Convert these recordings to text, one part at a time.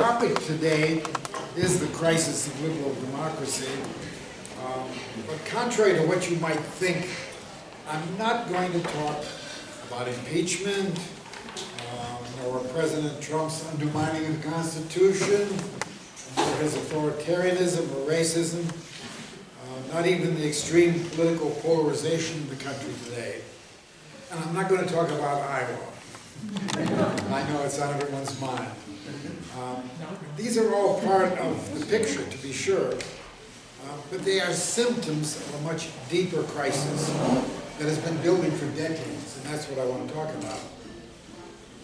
topic today is the crisis of liberal democracy. But contrary to what you might think, I'm not going to talk about impeachment, or President Trump's undermining of the Constitution, or his authoritarianism or racism, not even the extreme political polarization in the country today. And I'm not going to talk about Iowa. I know it's on everyone's mind. These are all part of the picture, to be sure, but they are symptoms of a much deeper crisis that has been building for decades, and that's what I want to talk about.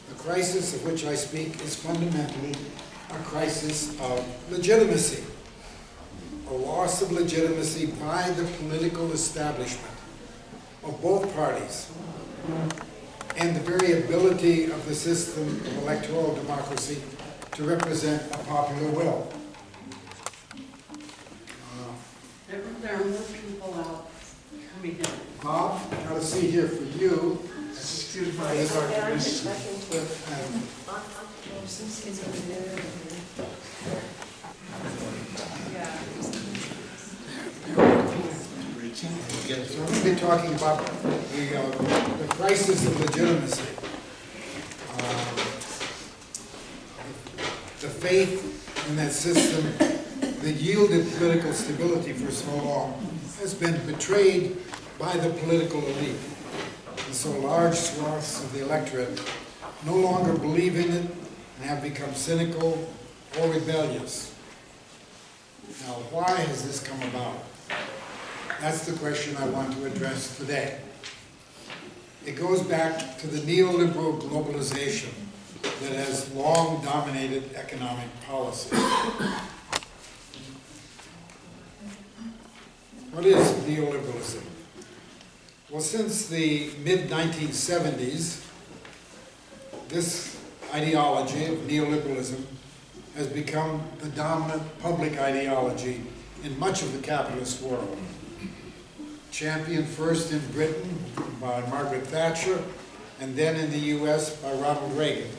The crisis of which I speak is fundamentally a crisis of legitimacy, a loss of legitimacy by the political establishment of both parties, and the very ability of the system of electoral democracy to represent a popular will. There are more people out coming in. Bob, got a seat here for you. Excuse me. So I'm going to be talking about the crisis of legitimacy. The faith in that system that yielded political stability for so long has been betrayed by the political elite. And so large swaths of the electorate no longer believe in it and have become cynical or rebellious. Now, why has this come about? That's the question I want to address today. It goes back to the neoliberal globalization that has long dominated economic policy. What is neoliberalism? Well, since the mid-1970s, this ideology of neoliberalism has become the dominant public ideology in much of the capitalist world. Championed first in Britain by Margaret Thatcher, and then in the US by Ronald Reagan.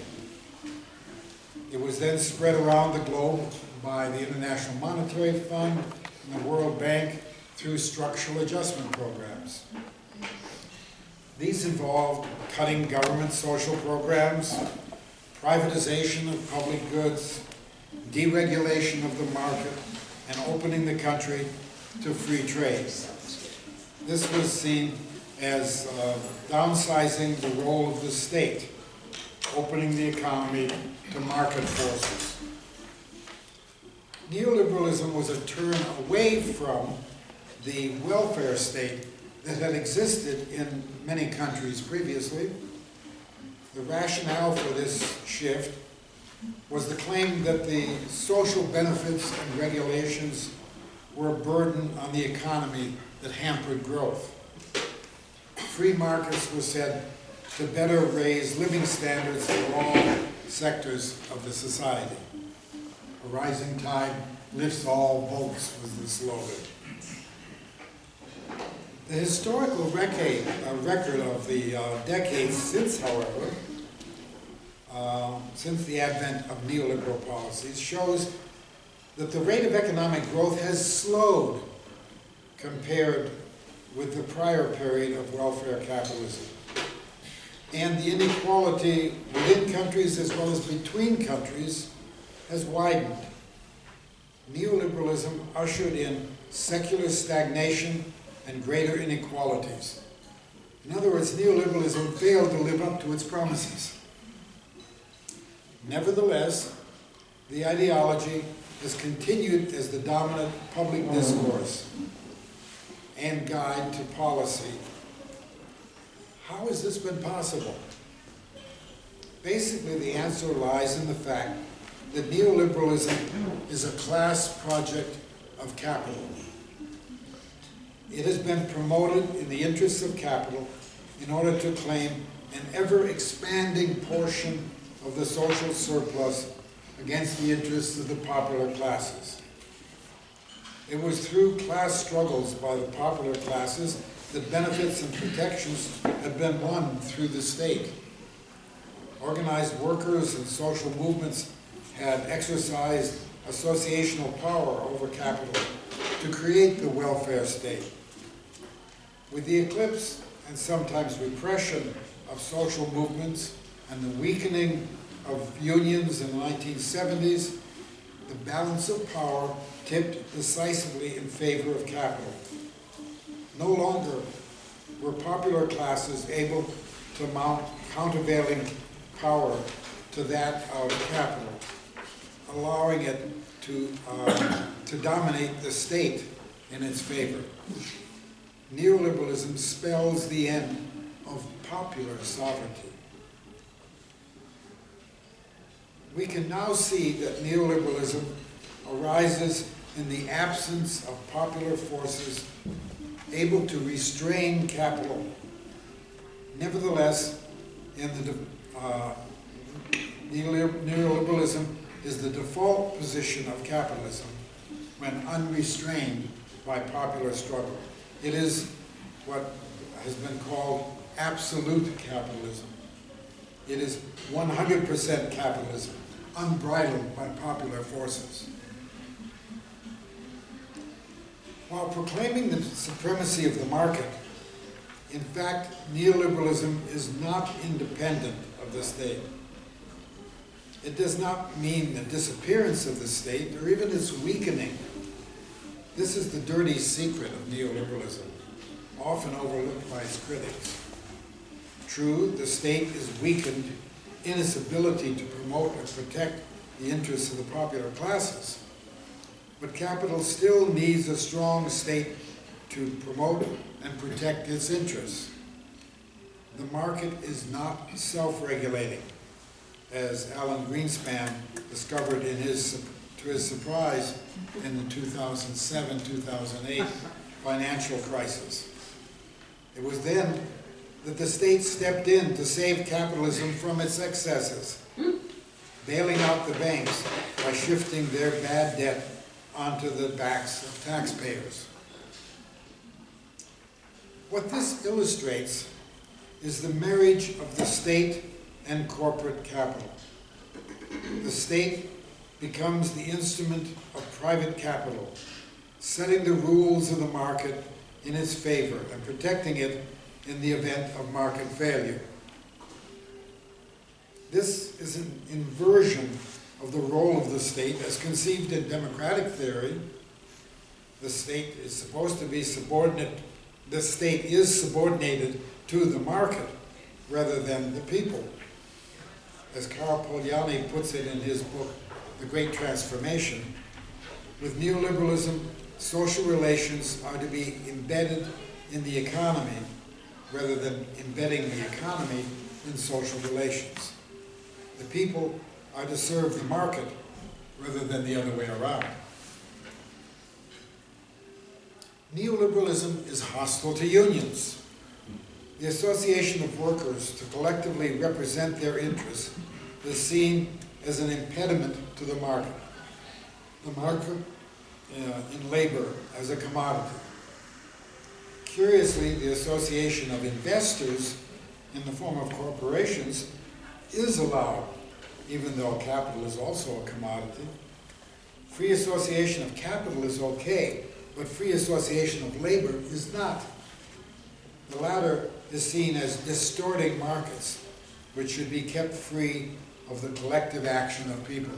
It was then spread around the globe by the International Monetary Fund and the World Bank through structural adjustment programs. These involved cutting government social programs, privatization of public goods, deregulation of the market, and opening the country to free trade. This was seen as downsizing the role of the state, opening the economy to market forces. Neoliberalism was a turn away from the welfare state that had existed in many countries previously. The rationale for this shift was the claim that the social benefits and regulations were a burden on the economy that hampered growth. Free markets were said to better raise living standards for all sectors of the society. A rising tide lifts all boats was the slogan. The historical record of the decades since, however, since the advent of neoliberal policies, shows that the rate of economic growth has slowed compared with the prior period of welfare capitalism. And the inequality within countries as well as between countries has widened. Neoliberalism ushered in secular stagnation and greater inequalities. In other words, neoliberalism failed to live up to its promises. Nevertheless, the ideology has continued as the dominant public discourse and guide to policy. How has this been possible? Basically, the answer lies in the fact that neoliberalism is a class project of capital. It has been promoted in the interests of capital in order to claim an ever-expanding portion of the social surplus against the interests of the popular classes. It was through class struggles by the popular classes that benefits and protections had been won through the state. Organized workers and social movements had exercised associational power over capital to create the welfare state. With the eclipse and sometimes repression of social movements and the weakening of unions in the 1970s, the balance of power tipped decisively in favor of capital. No longer were popular classes able to mount countervailing power to that of capital, allowing it to dominate the state in its favor. Neoliberalism spells the end of popular sovereignty. We can now see that neoliberalism arises in the absence of popular forces able to restrain capital. Nevertheless, neoliberalism is the default position of capitalism when unrestrained by popular struggle. It is what has been called absolute capitalism. It is 100% capitalism, unbridled by popular forces. While proclaiming the supremacy of the market, in fact, neoliberalism is not independent of the state. It does not mean the disappearance of the state or even its weakening. This is the dirty secret of neoliberalism, often overlooked by its critics. True, the state is weakened in its ability to promote and protect the interests of the popular classes. But capital still needs a strong state to promote and protect its interests. The market is not self-regulating, as Alan Greenspan discovered to his surprise in the 2007-2008 financial crisis. It was then that the state stepped in to save capitalism from its excesses, bailing out the banks by shifting their bad debt onto the backs of taxpayers. What this illustrates is the marriage of the state and corporate capital. The state becomes the instrument of private capital, setting the rules of the market in its favor and protecting it in the event of market failure. This is an inversion of the role of the state as conceived in democratic theory. The state is supposed to be subordinate. The state is subordinated to the market rather than the people. As Karl Polanyi puts it in his book, The Great Transformation, with neoliberalism, social relations are to be embedded in the economy rather than embedding the economy in social relations. The people are to serve the market rather than the other way around. Neoliberalism is hostile to unions. The association of workers to collectively represent their interests is seen as an impediment to the market. The market in labor as a commodity. Curiously, the association of investors in the form of corporations is allowed, even though capital is also a commodity. Free association of capital is okay, but free association of labor is not. The latter is seen as distorting markets, which should be kept free of the collective action of people.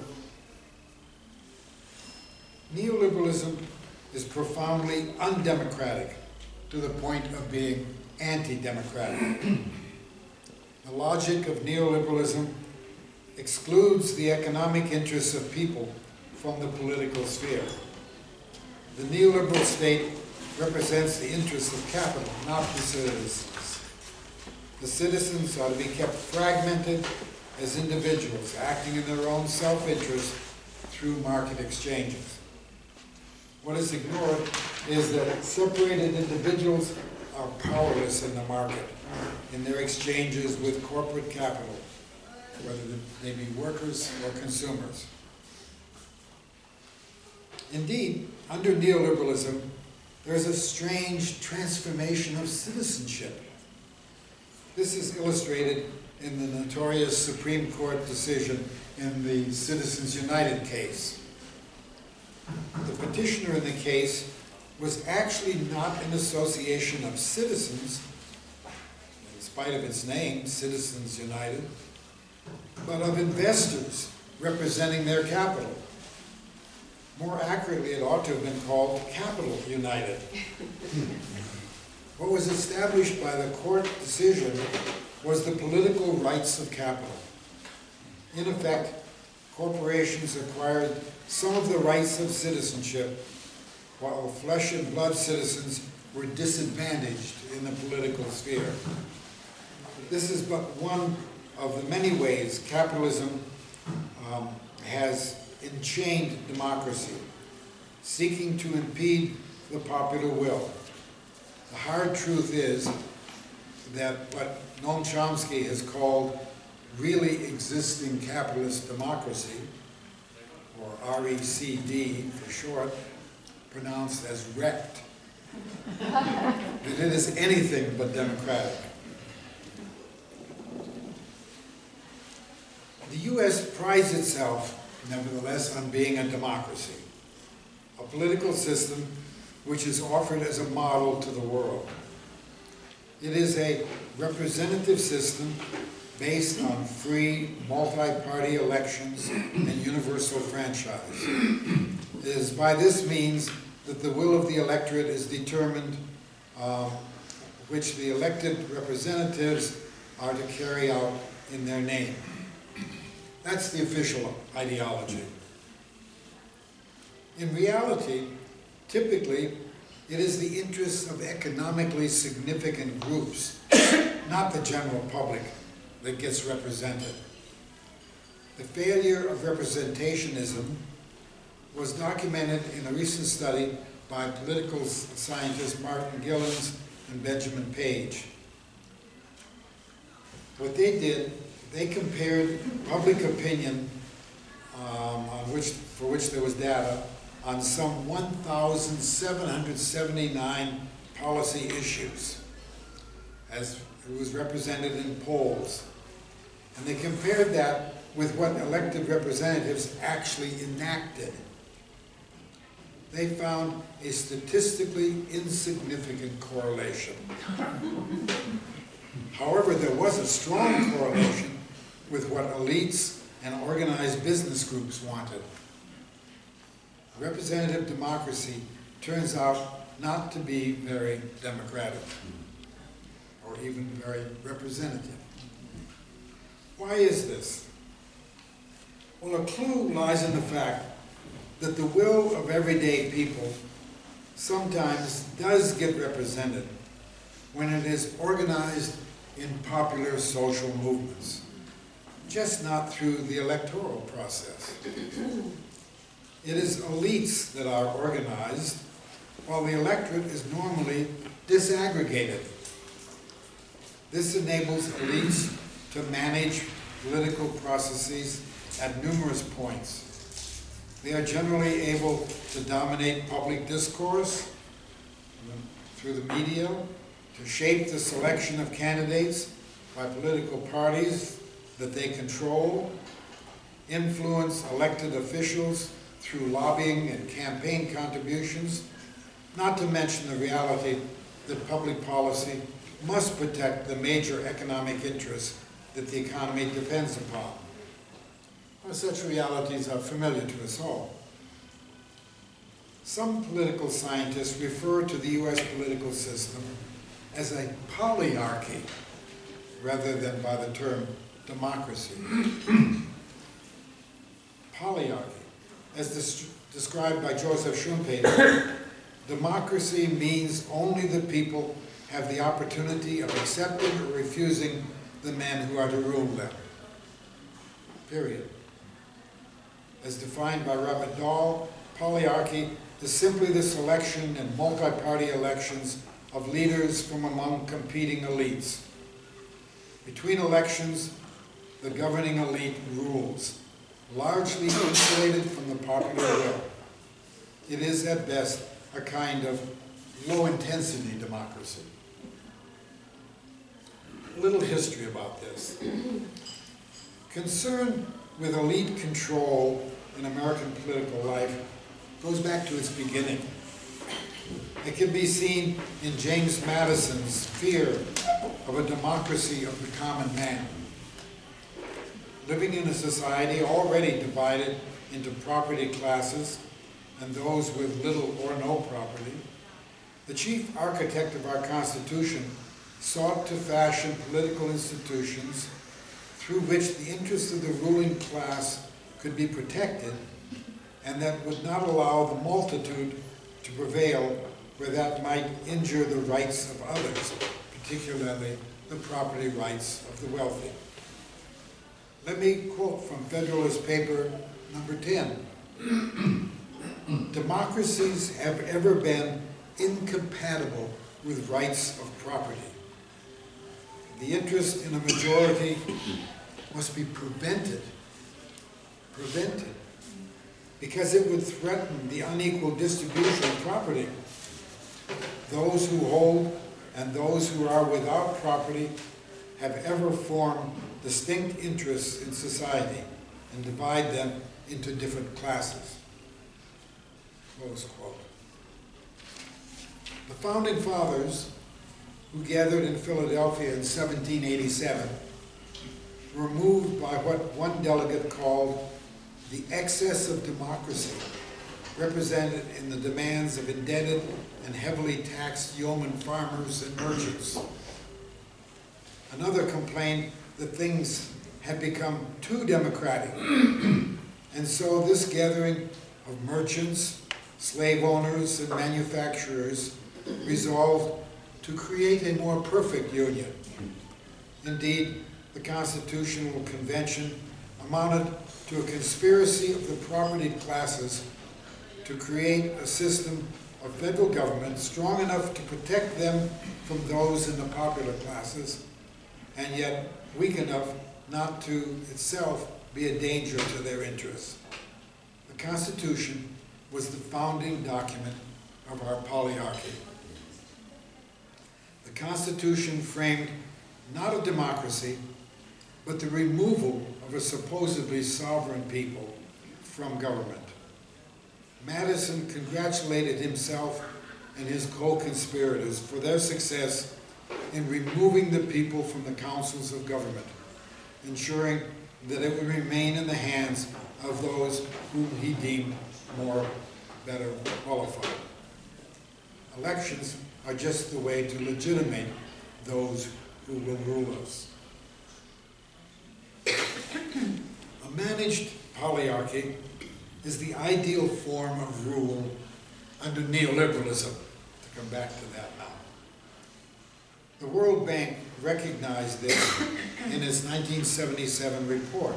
Neoliberalism is profoundly undemocratic to the point of being anti-democratic. The logic of neoliberalism excludes the economic interests of people from the political sphere. The neoliberal state represents the interests of capital, not the citizens. The citizens are to be kept fragmented as individuals, acting in their own self-interest through market exchanges. What is ignored is that separated individuals are powerless in the market, in their exchanges with corporate capital, whether they be workers or consumers. Indeed, under neoliberalism, there's a strange transformation of citizenship. This is illustrated in the notorious Supreme Court decision in the Citizens United case. The petitioner in the case was actually not an association of citizens, in spite of its name, Citizens United, but of investors representing their capital. More accurately, it ought to have been called Capital United. What was established by the court decision was the political rights of capital. In effect, corporations acquired some of the rights of citizenship, while flesh and blood citizens were disadvantaged in the political sphere. This is but one of the many ways capitalism has enchained democracy, seeking to impede the popular will. The hard truth is that what Noam Chomsky has called really existing capitalist democracy, or RECD for short, pronounced as wrecked, that it is anything but democratic. The U.S. prides itself, nevertheless, on being a democracy, a political system which is offered as a model to the world. It is a representative system based on free, multi-party elections and universal franchise. It is by this means that the will of the electorate is determined, which the elected representatives are to carry out in their name. That's the official ideology. In reality, typically, it is the interests of economically significant groups, not the general public, that gets represented. The failure of representationism was documented in a recent study by political scientists Martin Gillens and Benjamin Page. What they did, they compared public opinion for which there was data on some 1,779 policy issues, as it was represented in polls. And they compared that with what elected representatives actually enacted. They found a statistically insignificant correlation. However, there was a strong correlation with what elites and organized business groups wanted. Representative democracy turns out not to be very democratic, or even very representative. Why is this? Well, a clue lies in the fact that the will of everyday people sometimes does get represented when it is organized in popular social movements, just not through the electoral process. It is elites that are organized, while the electorate is normally disaggregated. This enables elites to manage political processes at numerous points. They are generally able to dominate public discourse through the media, to shape the selection of candidates by political parties that they control, influence elected officials through lobbying and campaign contributions, not to mention the reality that public policy must protect the major economic interests that the economy depends upon. Well, such realities are familiar to us all. Some political scientists refer to the U.S. political system as a polyarchy, rather than by the term democracy. Polyarchy, as described by Joseph Schumpeter, democracy means only the people have the opportunity of accepting or refusing the men who are to rule them. Period. As defined by Robert Dahl, polyarchy is simply the selection in multi-party elections of leaders from among competing elites. Between elections, the governing elite rules, largely insulated from the popular will. It is, at best, a kind of low-intensity democracy. A little history about this. Concern with elite control in American political life goes back to its beginning. It can be seen in James Madison's fear of a democracy of the common man. Living in a society already divided into property classes and those with little or no property, the chief architect of our Constitution sought to fashion political institutions through which the interests of the ruling class could be protected and that would not allow the multitude to prevail where that might injure the rights of others, particularly the property rights of the wealthy. Let me quote from Federalist Paper number 10. Democracies have ever been incompatible with rights of property. The interest in a majority must be prevented, because it would threaten the unequal distribution of property. Those who hold and those who are without property have ever formed distinct interests in society and divide them into different classes. Close quote. The Founding Fathers, who gathered in Philadelphia in 1787, were moved by what one delegate called the excess of democracy represented in the demands of indebted and heavily taxed yeoman farmers and merchants. Another complained that things had become too democratic, and so this gathering of merchants, slave owners, and manufacturers resolved to create a more perfect union. Indeed, the Constitutional Convention amounted to a conspiracy of the propertied classes to create a system of federal government strong enough to protect them from those in the popular classes, and yet weak enough not to itself be a danger to their interests. The Constitution was the founding document of our polyarchy. The Constitution framed not a democracy, but the removal of a supposedly sovereign people from government. Madison congratulated himself and his co-conspirators for their success in removing the people from the councils of government, ensuring that it would remain in the hands of those whom he deemed better qualified. Elections are just the way to legitimate those who will rule us. A managed polyarchy is the ideal form of rule under neoliberalism, to come back to that now. The World Bank recognized this in its 1977 report.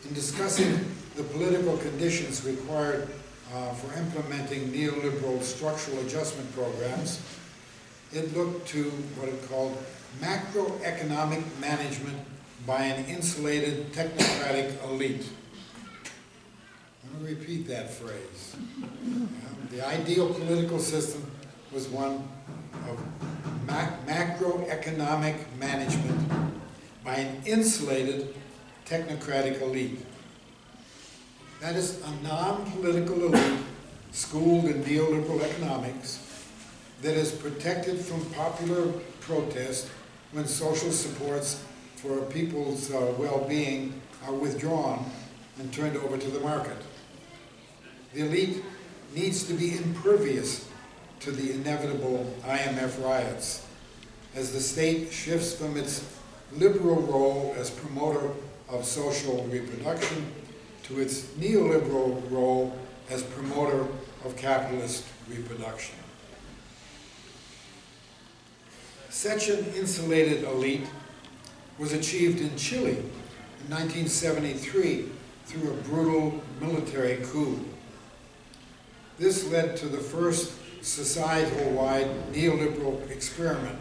In discussing the political conditions required for implementing neoliberal structural adjustment programs, it looked to what it called macroeconomic management by an insulated technocratic elite. I'm going to repeat that phrase. The ideal political system was one of macroeconomic management by an insulated technocratic elite. That is a non-political elite schooled in neoliberal economics that is protected from popular protest when social supports for people's well-being are withdrawn and turned over to the market. The elite needs to be impervious to the inevitable IMF riots as the state shifts from its liberal role as promoter of social reproduction to its neoliberal role as promoter of capitalist reproduction. Such an insulated elite was achieved in Chile in 1973 through a brutal military coup. This led to the first societal-wide neoliberal experiment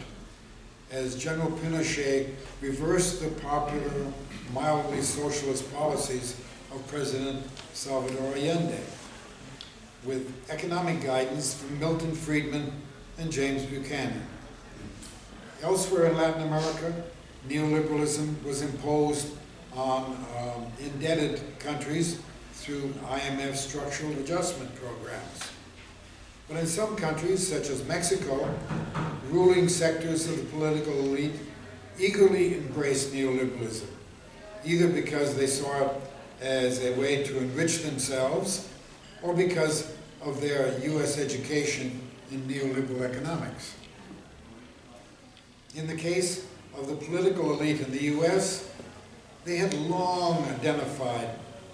as General Pinochet reversed the popular, mildly socialist policies of President Salvador Allende with economic guidance from Milton Friedman and James Buchanan. Elsewhere in Latin America, neoliberalism was imposed on indebted countries through IMF structural adjustment programs. But in some countries, such as Mexico, ruling sectors of the political elite eagerly embraced neoliberalism, either because they saw it as a way to enrich themselves or because of their U.S. education in neoliberal economics. In the case of the political elite in the U.S., they had long identified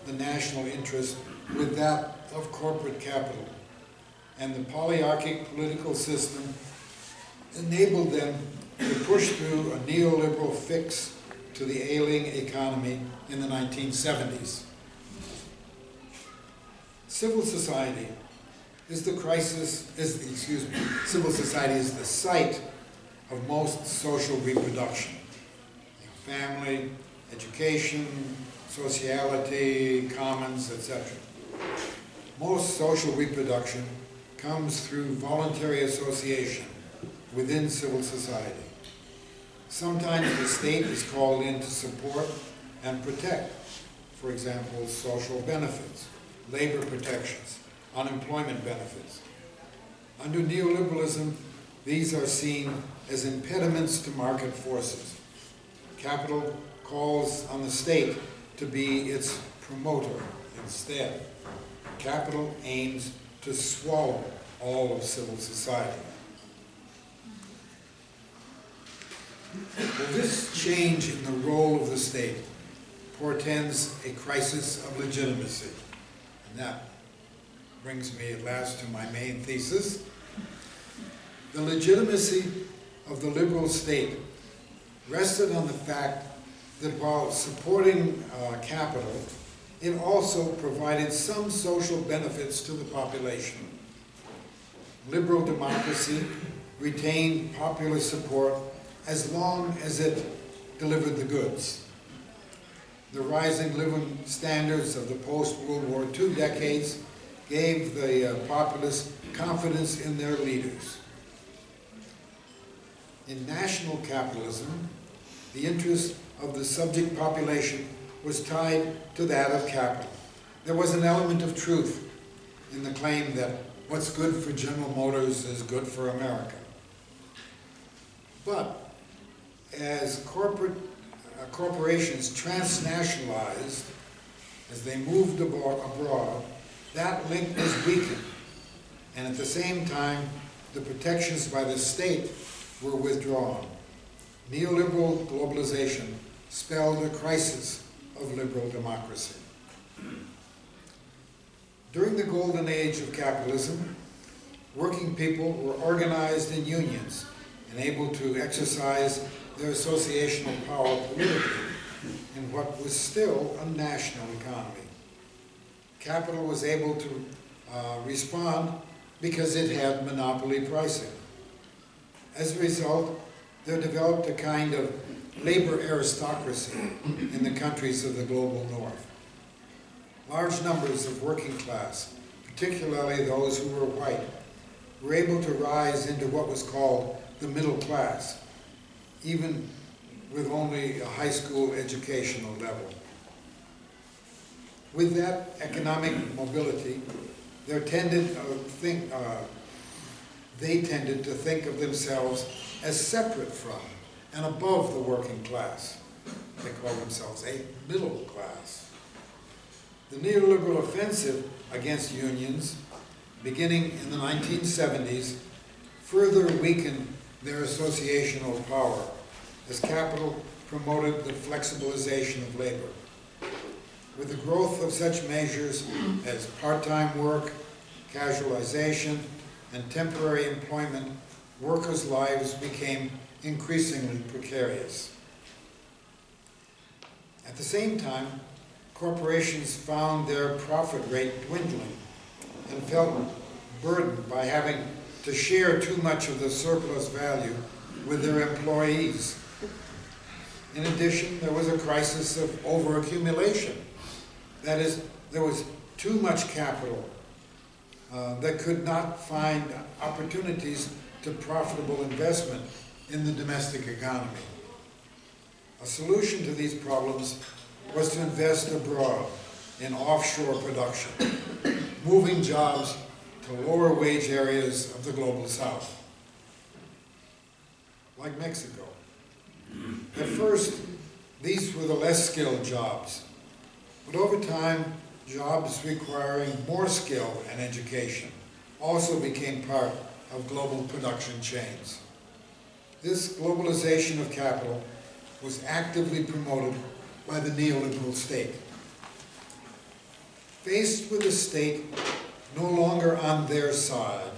the national interest with that of corporate capital, and the polyarchic political system enabled them to push through a neoliberal fix to the ailing economy in the 1970s. Civil society is the site of most social reproduction. Family, education, sociality, commons, etc. Most social reproduction comes through voluntary association within civil society. Sometimes the state is called in to support and protect, for example, social benefits, labor protections, unemployment benefits. Under neoliberalism, these are seen as impediments to market forces. Capital calls on the state to be its promoter instead. Capital aims to swallow all of civil society. Well, this change in the role of the state portends a crisis of legitimacy. And that brings me at last to my main thesis. The legitimacy of the liberal state rested on the fact that while supporting capital, it also provided some social benefits to the population. Liberal democracy retained popular support as long as it delivered the goods. The rising living standards of the post-World War II decades gave the populace confidence in their leaders. In national capitalism, the interest of the subject population was tied to that of capital. There was an element of truth in the claim that what's good for General Motors is good for America. But as corporations transnationalized, as they moved abroad, that link was weakened. And at the same time, the protections by the state were withdrawn. Neoliberal globalization spelled a crisis of liberal democracy. During the golden age of capitalism, working people were organized in unions and able to exercise their associational power politically in what was still a national economy. Capital was able to respond because it had monopoly pricing. As a result, there developed a kind of labor aristocracy in the countries of the global north. Large numbers of working class, particularly those who were white, were able to rise into what was called the middle class, even with only a high school educational level. With that economic mobility, they tended to think of themselves as separate from and above the working class. They call themselves a middle class. The neoliberal offensive against unions, beginning in the 1970s, further weakened their associational power as capital promoted the flexibilization of labor. With the growth of such measures as part-time work, casualization, and temporary employment, workers' lives became increasingly precarious. At the same time, corporations found their profit rate dwindling and felt burdened by having to share too much of the surplus value with their employees. In addition, there was a crisis of overaccumulation. That is, there was too much capital that could not find opportunities to profitable investment in the domestic economy. A solution to these problems was to invest abroad in offshore production, moving jobs to lower wage areas of the global south, like Mexico. At first, these were the less skilled jobs, but over time, jobs requiring more skill and education also became part of global production chains. This globalization of capital was actively promoted by the neoliberal state. Faced with a state no longer on their side,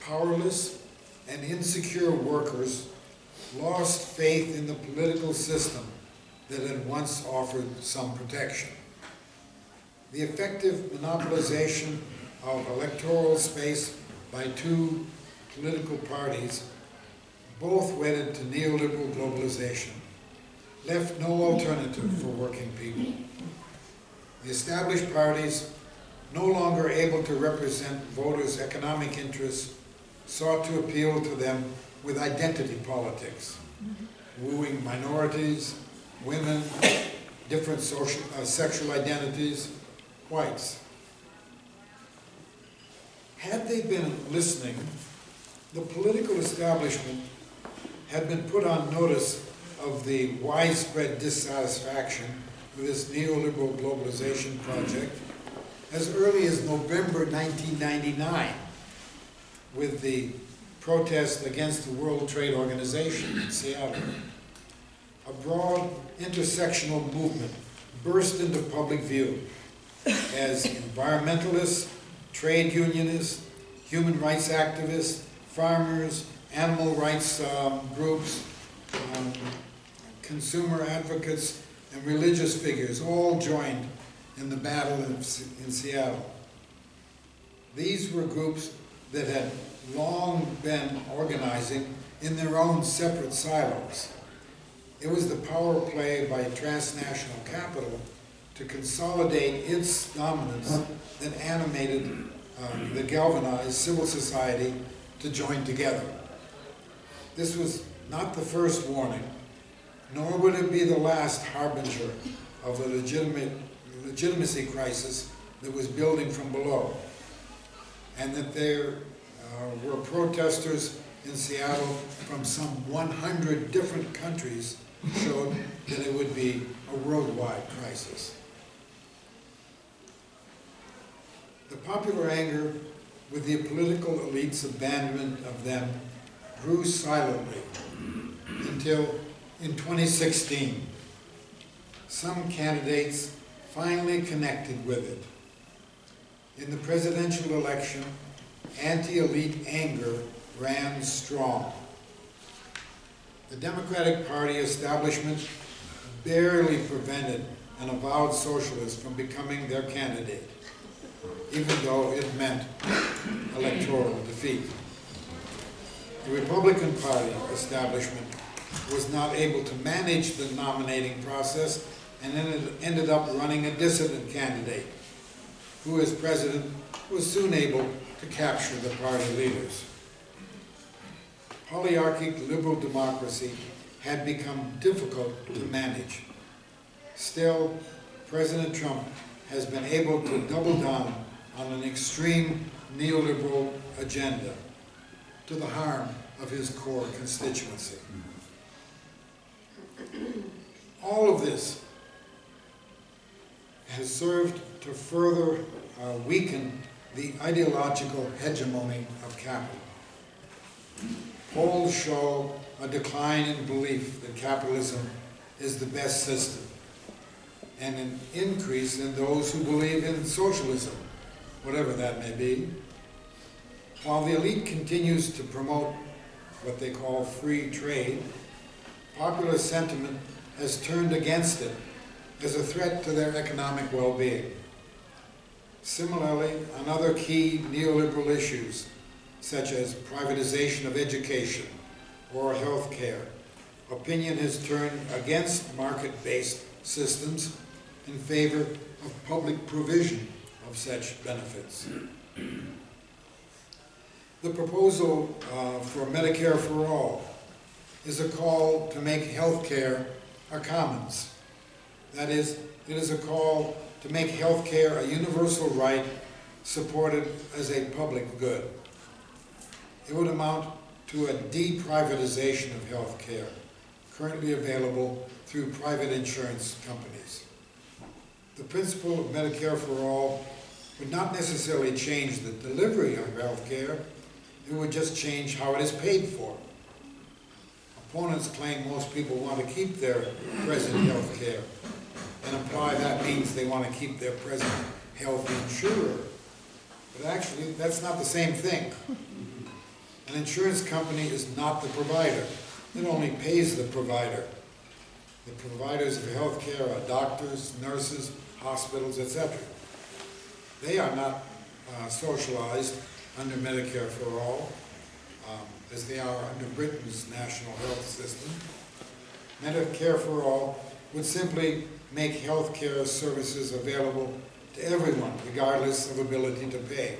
powerless and insecure workers lost faith in the political system that had once offered some protection. The effective monopolization of electoral space by two political parties, both wedded to neoliberal globalization, left no alternative for working people. The established parties, no longer able to represent voters' economic interests, sought to appeal to them with identity politics, wooing minorities, women, different sexual identities, whites. Had they been listening, the political establishment had been put on notice of the widespread dissatisfaction with this neoliberal globalization project as early as November 1999, with the protest against the World Trade Organization in Seattle. A broad intersectional movement burst into public view as environmentalists, trade unionists, human rights activists, farmers, animal rights groups, consumer advocates, and religious figures all joined in the battle in Seattle. These were groups that had long been organizing in their own separate silos. It was the power play by transnational capital to consolidate its dominance that animated the galvanized civil society to join together. This was not the first warning, nor would it be the last harbinger of the legitimacy crisis that was building from below, and that there were protesters in Seattle from some 100 different countries showed that it would be a worldwide crisis. The popular anger with the political elite's abandonment of them grew silently until in 2016, some candidates finally connected with it. In the presidential election, anti-elite anger ran strong. The Democratic Party establishment barely prevented an avowed socialist from becoming their candidate, even though it meant electoral defeat. The Republican Party establishment was not able to manage the nominating process and ended up running a dissident candidate, who as president was soon able to capture the party leaders. Polyarchic liberal democracy had become difficult to manage. Still, President Trump has been able to double down on an extreme neoliberal agenda to the harm of his core constituency. All of this has served to further weaken the ideological hegemony of capital. Polls show a decline in belief that capitalism is the best system, and an increase in those who believe in socialism, whatever that may be. While the elite continues to promote what they call free trade, popular sentiment has turned against it as a threat to their economic well-being. Similarly, on other key neoliberal issues, such as privatization of education or health care, opinion has turned against market-based systems in favor of public provision of such benefits. The proposal for Medicare for All is a call to make health care a commons, That is, it is a call to make health care a universal right supported as a public good. It would amount to a deprivatization of health care, currently available through private insurance companies. The principle of Medicare for all would not necessarily change the delivery of health care, it would just change how it is paid for. Opponents claim most people want to keep their present health care and imply that means they want to keep their present health insurer. But actually, that's not the same thing. An insurance company is not the provider. It only pays the provider. The providers of health care are doctors, nurses, hospitals, etc. They are not socialized under Medicare for all, as they are under Britain's national health system. Medicare for all would simply make health care services available to everyone, regardless of ability to pay.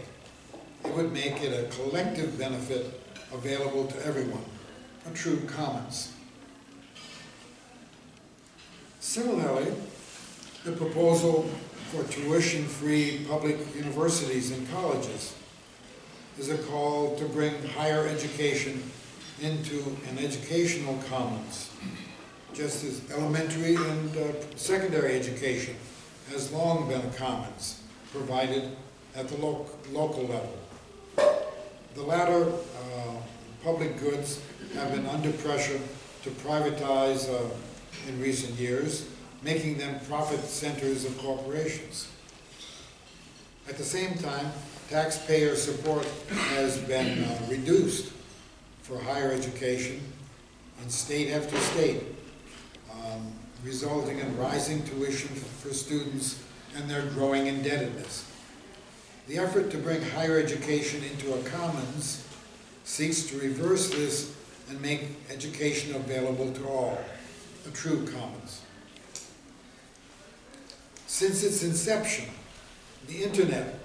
It would make it a collective benefit available to everyone, a true commons. Similarly, the proposal for tuition-free public universities and colleges is a call to bring higher education into an educational commons, just as elementary and secondary education has long been a commons provided at the local level. The latter public goods have been under pressure to privatize in recent years, making them profit centers of corporations. At the same time, taxpayer support has been reduced for higher education in state after state, resulting in rising tuition for students and their growing indebtedness. The effort to bring higher education into a commons seeks to reverse this and make education available to all, a true commons. Since its inception, the internet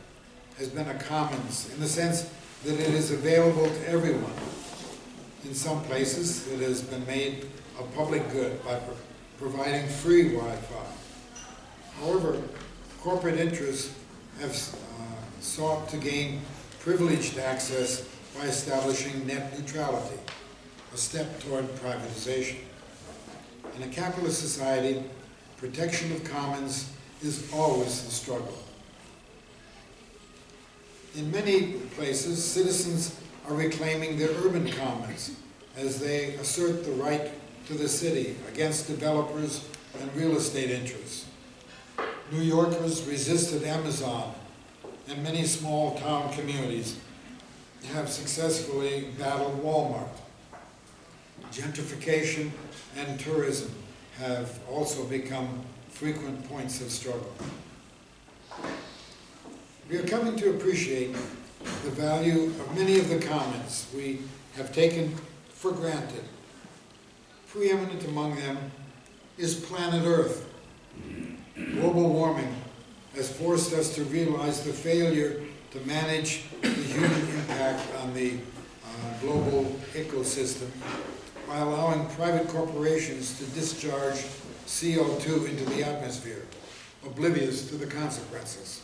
has been a commons in the sense that it is available to everyone. In some places, it has been made a public good by providing free Wi-Fi. However, corporate interests have sought to gain privileged access by establishing net neutrality, a step toward privatization. In a capitalist society, protection of commons is always a struggle. In many places, citizens are reclaiming their urban commons as they assert the right to the city against developers and real estate interests. New Yorkers resisted Amazon, and many small town communities have successfully battled Walmart. Gentrification and tourism have also become frequent points of struggle. We are coming to appreciate the value of many of the commons we have taken for granted. Preeminent among them is planet Earth. Global warming has forced us to realize the failure to manage the human impact on the global ecosystem by allowing private corporations to discharge CO2 into the atmosphere, oblivious to the consequences.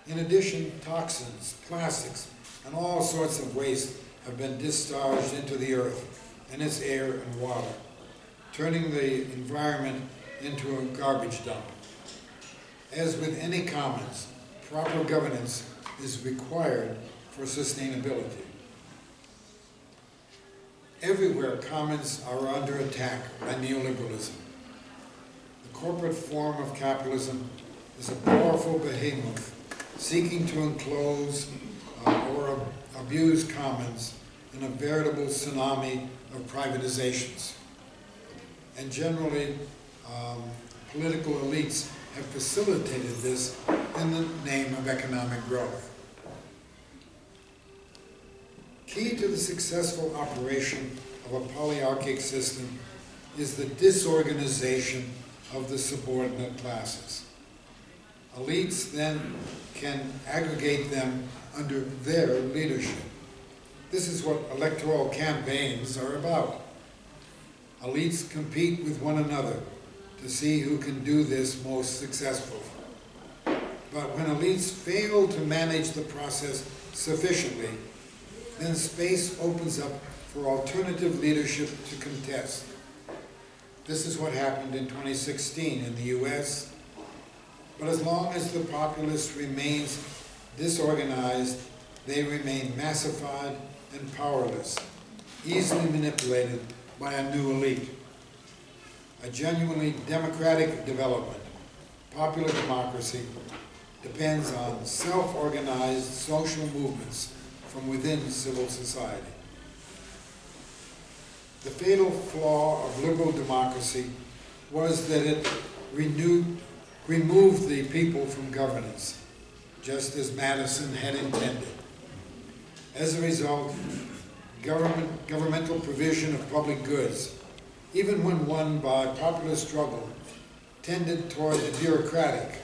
In addition, toxins, plastics, and all sorts of waste have been discharged into the earth and its air and water, turning the environment into a garbage dump. As with any commons, proper governance is required for sustainability. Everywhere, commons are under attack by neoliberalism. The corporate form of capitalism is a powerful behemoth seeking to enclose or abuse commons in a veritable tsunami of privatizations. And generally, political elites have facilitated this in the name of economic growth. Key to the successful operation of a polyarchic system is the disorganization of the subordinate classes. Elites then can aggregate them under their leadership. This is what electoral campaigns are about. Elites compete with one another to see who can do this most successfully. But when elites fail to manage the process sufficiently, then space opens up for alternative leadership to contest. This is what happened in 2016 in the US. But as long as the populace remains disorganized, they remain massified and powerless, easily manipulated by a new elite. A genuinely democratic development, popular democracy, depends on self-organized social movements from within civil society. The fatal flaw of liberal democracy was that it removed the people from governance, just as Madison had intended. As a result, governmental provision of public goods, even when won by popular struggle, tended toward the bureaucratic,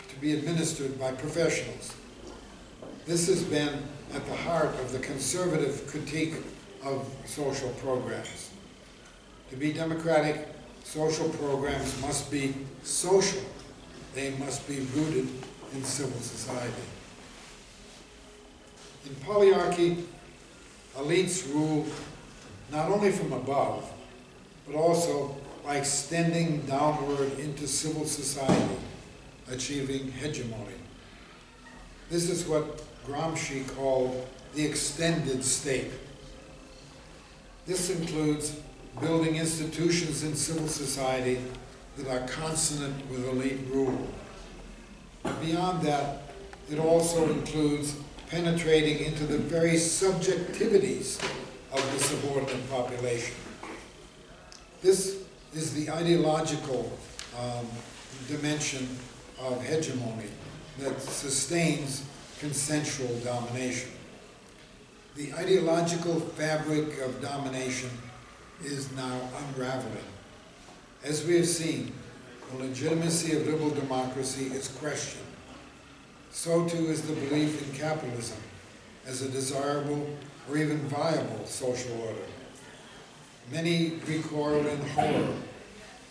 to be administered by professionals. This has been at the heart of the conservative critique of social programs. To be democratic, social programs must be social. They must be rooted in civil society. In polyarchy, elites rule not only from above, but also by extending downward into civil society, achieving hegemony. This is what Gramsci called the extended state. This includes building institutions in civil society that are consonant with elite rule. Beyond that, it also includes penetrating into the very subjectivities of the subordinate population. This is the ideological dimension of hegemony that sustains consensual domination. The ideological fabric of domination is now unraveling. As we have seen, the legitimacy of liberal democracy is questioned. So too is the belief in capitalism as a desirable or even viable social order. Many recoil in horror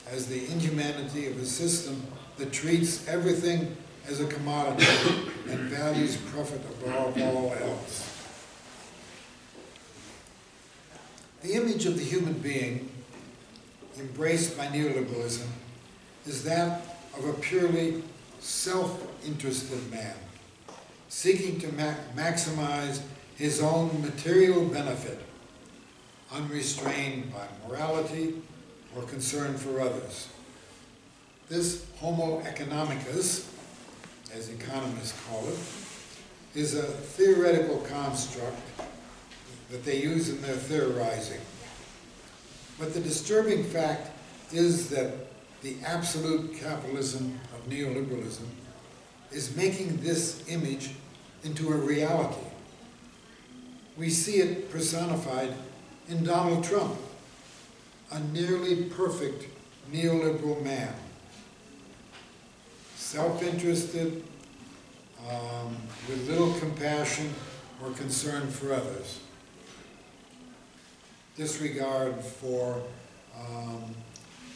as the inhumanity of a system that treats everything as a commodity and values profit above all else. The image of the human being embraced by neoliberalism is that of a purely self-interested man, seeking to maximize his own material benefit, unrestrained by morality or concern for others. This homo economicus, as economists call it, is a theoretical construct that they use in their theorizing. But the disturbing fact is that the absolute capitalism of neoliberalism is making this image into a reality. We see it personified in Donald Trump, a nearly perfect neoliberal man, self-interested, with little compassion or concern for others, disregard for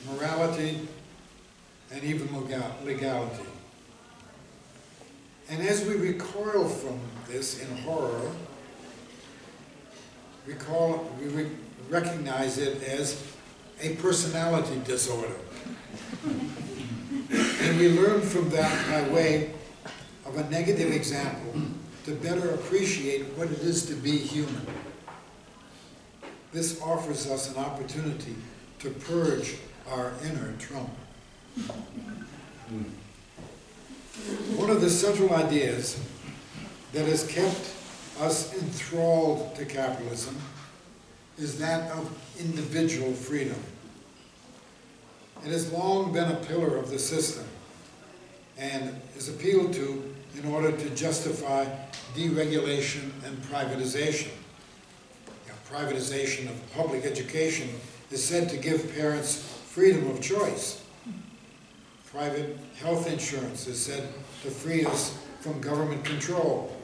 morality and even legality. And as we recoil from this in horror, we recognize it as a personality disorder. And we learn from that by way of a negative example to better appreciate what it is to be human. This offers us an opportunity to purge our inner Trump. One of the central ideas that has kept us enthralled to capitalism is that of individual freedom. It has long been a pillar of the system and is appealed to in order to justify deregulation and privatization. Privatization of public education is said to give parents freedom of choice. Private health insurance is said to free us from government control.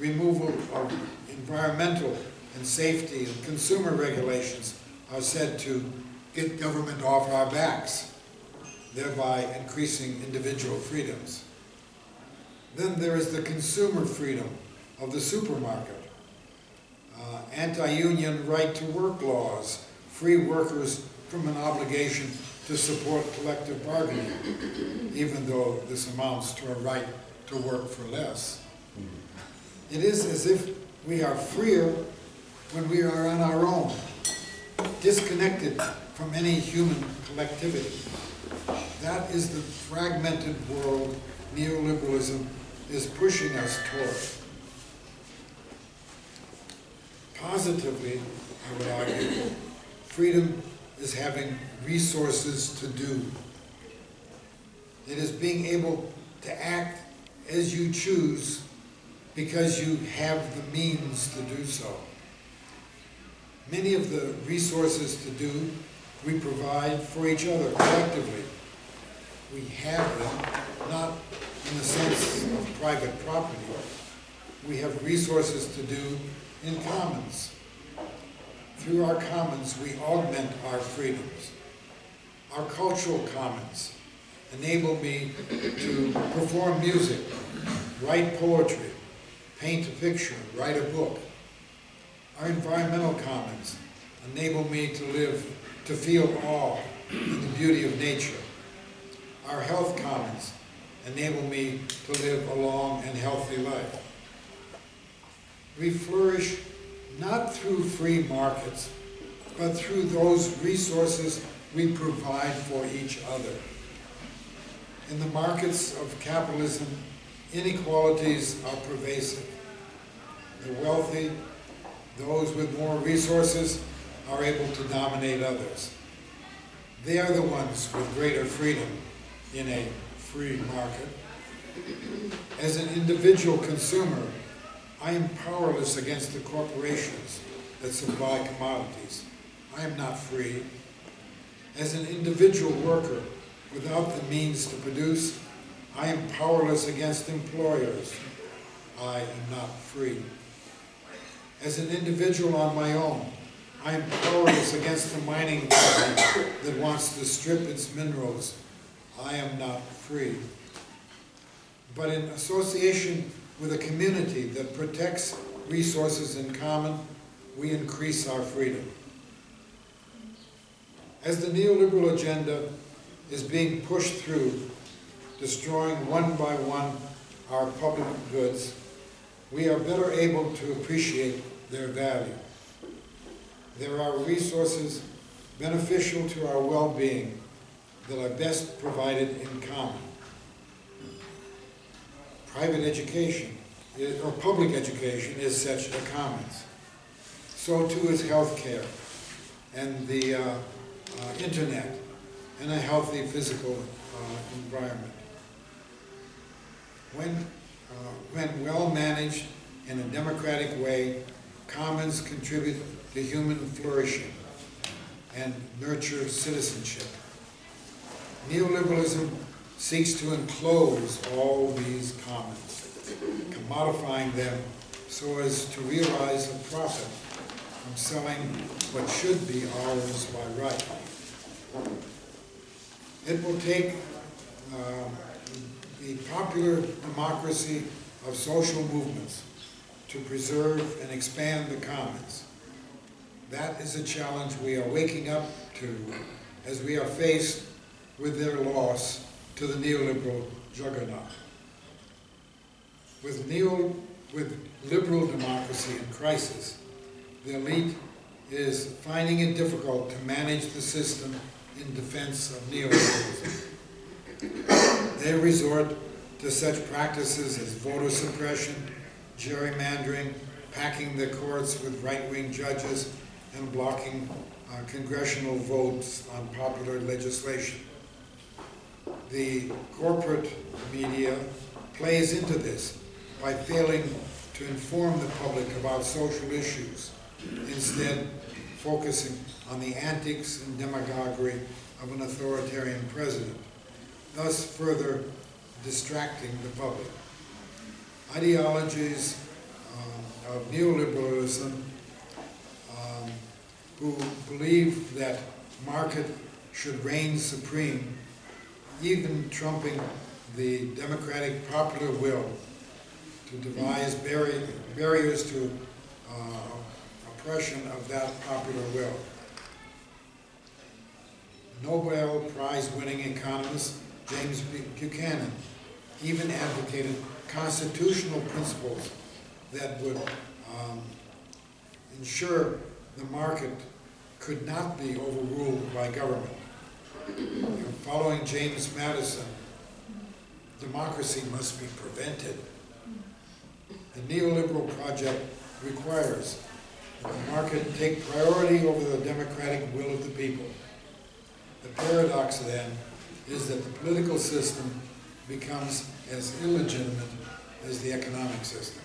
Removal of environmental and safety and consumer regulations are said to get government off our backs, thereby increasing individual freedoms. Then there is the consumer freedom of the supermarket, anti-union right-to-work laws, free workers from an obligation to support collective bargaining, even though this amounts to a right to work for less. It is as if we are freer when we are on our own, disconnected from any human collectivity. That is the fragmented world neoliberalism is pushing us toward. Positively, I would argue, freedom is having resources to do. It is being able to act as you choose because you have the means to do so. Many of the resources to do, we provide for each other collectively. We have them, not in the sense of private property. We have resources to do in commons. Through our commons, we augment our freedoms. Our cultural commons enable me to perform music, write poetry, paint a picture, write a book. Our environmental commons enable me to live, to feel awe in the beauty of nature. Our health commons enable me to live a long and healthy life. We flourish not through free markets, but through those resources we provide for each other. In the markets of capitalism, inequalities are pervasive. The wealthy, those with more resources, are able to dominate others. They are the ones with greater freedom in a free market. As an individual consumer, I am powerless against the corporations that supply commodities. I am not free. As an individual worker without the means to produce, I am powerless against employers. I am not free. As an individual on my own, I am powerless against the mining company that wants to strip its minerals. I am not free. But in association with a community that protects resources in common, we increase our freedom. As the neoliberal agenda is being pushed through, destroying one by one our public goods, we are better able to appreciate their value. There are resources beneficial to our well-being that are best provided in common. Private education, or public education, is such a commons. So too is healthcare and the internet and a healthy physical environment. When well managed in a democratic way, commons contribute to human flourishing and nurture citizenship. Neoliberalism seeks to enclose all these commons, commodifying them so as to realize a profit from selling what should be ours by right. It will take the popular democracy of social movements to preserve and expand the commons. That is a challenge we are waking up to as we are faced with their loss to the neoliberal juggernaut. With liberal democracy in crisis, the elite is finding it difficult to manage the system in defense of neoliberalism. They resort to such practices as voter suppression, gerrymandering, packing the courts with right-wing judges, and blocking congressional votes on popular legislation. The corporate media plays into this by failing to inform the public about social issues, instead focusing on the antics and demagoguery of an authoritarian president, thus further distracting the public. Ideologies of neoliberalism who believe that market should reign supreme, even trumping the democratic popular will to devise barriers to oppression of that popular will. Nobel Prize-winning economist James Buchanan even advocated constitutional principles that would ensure the market could not be overruled by government. Following James Madison, democracy must be prevented. The neoliberal project requires that the market take priority over the democratic will of the people. The paradox then is that the political system becomes as illegitimate as the economic system.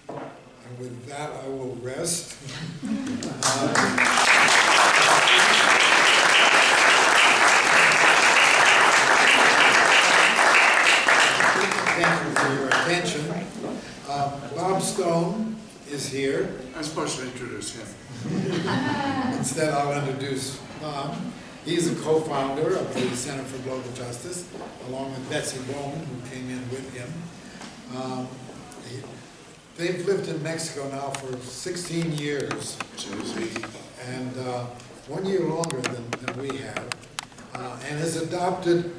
And with that, I will rest. Thank you for your attention. Bob Stone is here. I'm supposed to introduce him. Instead, I'll introduce Bob. He's a co-founder of the Center for Global Justice, along with Betsy Bowman, who came in with him. They've lived in Mexico now for 16 years, and 1 year longer than we have, and has adopted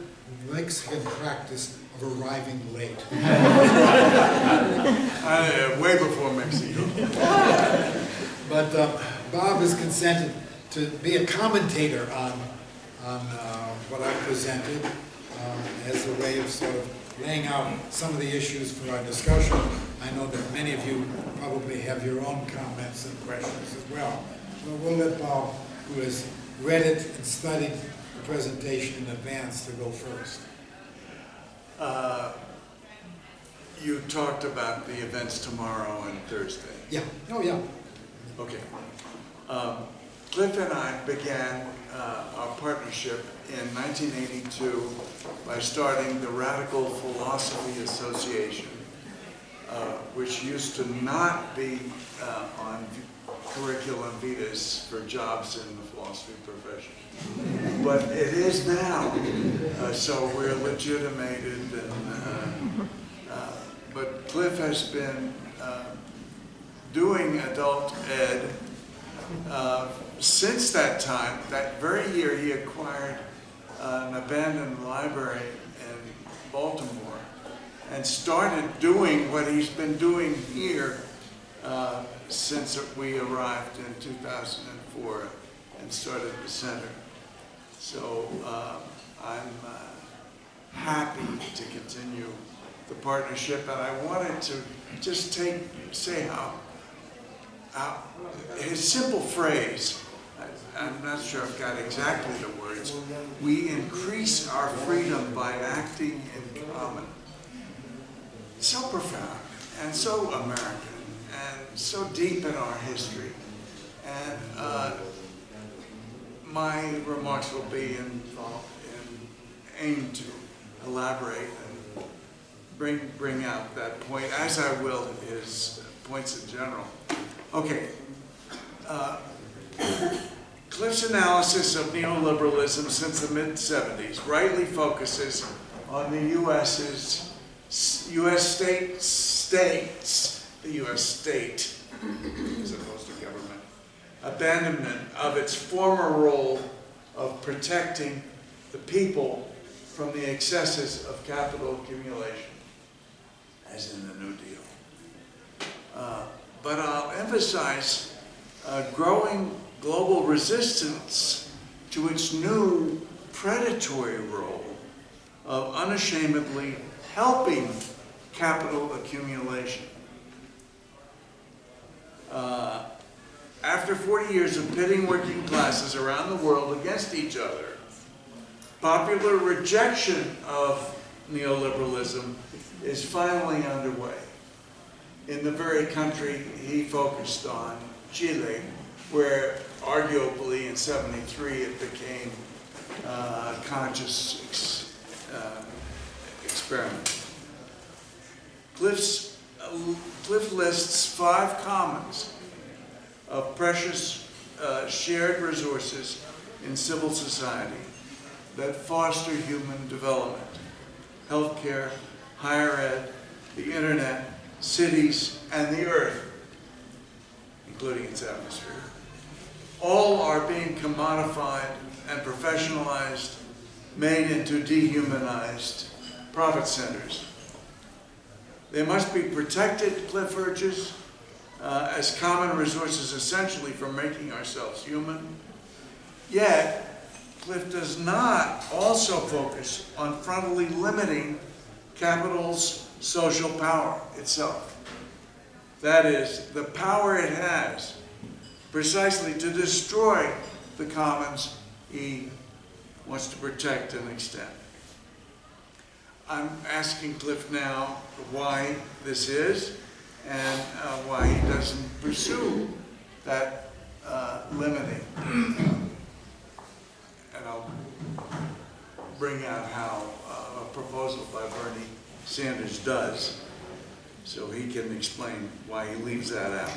Mexican practice of arriving late. Way before Mexico. But Bob has consented to be a commentator on what I presented as a way of sort of laying out some of the issues for our discussion. I know that many of you probably have your own comments and questions as well. So we'll let Bob, who has read it and studied the presentation in advance, to go first. You talked about the events tomorrow and Thursday. Yeah. Oh, yeah. Okay. Cliff and I began our partnership in 1982 by starting the Radical Philosophy Association, which used to not be on curriculum vitas for jobs in the philosophy profession. But it is now, so we're legitimated. But Cliff has been doing adult ed since that time. That very year he acquired an abandoned library in Baltimore and started doing what he's been doing here since we arrived in 2004 and started the center. So I'm happy to continue the partnership, and I wanted to just say how his simple phrase, I'm not sure I've got exactly the words, we increase our freedom by acting in common. So profound and so American and so deep in our history. And my remarks will be aimed to elaborate and bring out that point, as I will his points in general. Okay. Cliff's analysis of neoliberalism since the mid-70s rightly focuses on the U.S. state, the U.S. state, as opposed to government, abandonment of its former role of protecting the people from the excesses of capital accumulation, as in the New Deal. But I'll emphasize growing global resistance to its new predatory role of unashamedly helping capital accumulation. After 40 years of pitting working classes around the world against each other, popular rejection of neoliberalism is finally underway in the very country he focused on, Chile, where arguably in '73 it became a conscious experiment. Cliff lists 5 commons of precious shared resources in civil society that foster human development. Healthcare, higher ed, the internet, cities, and the earth, including its atmosphere, all are being commodified and professionalized, made into dehumanized profit centers. They must be protected, Cliff urges, as common resources essentially for making ourselves human. Yet, Cliff does not also focus on frontally limiting capital's social power itself. That is, the power it has precisely to destroy the commons he wants to protect and extend. I'm asking Cliff now why this is and why he doesn't pursue that limiting. And I'll bring out how a proposal by Bernie Sanders does, so he can explain why he leaves that out,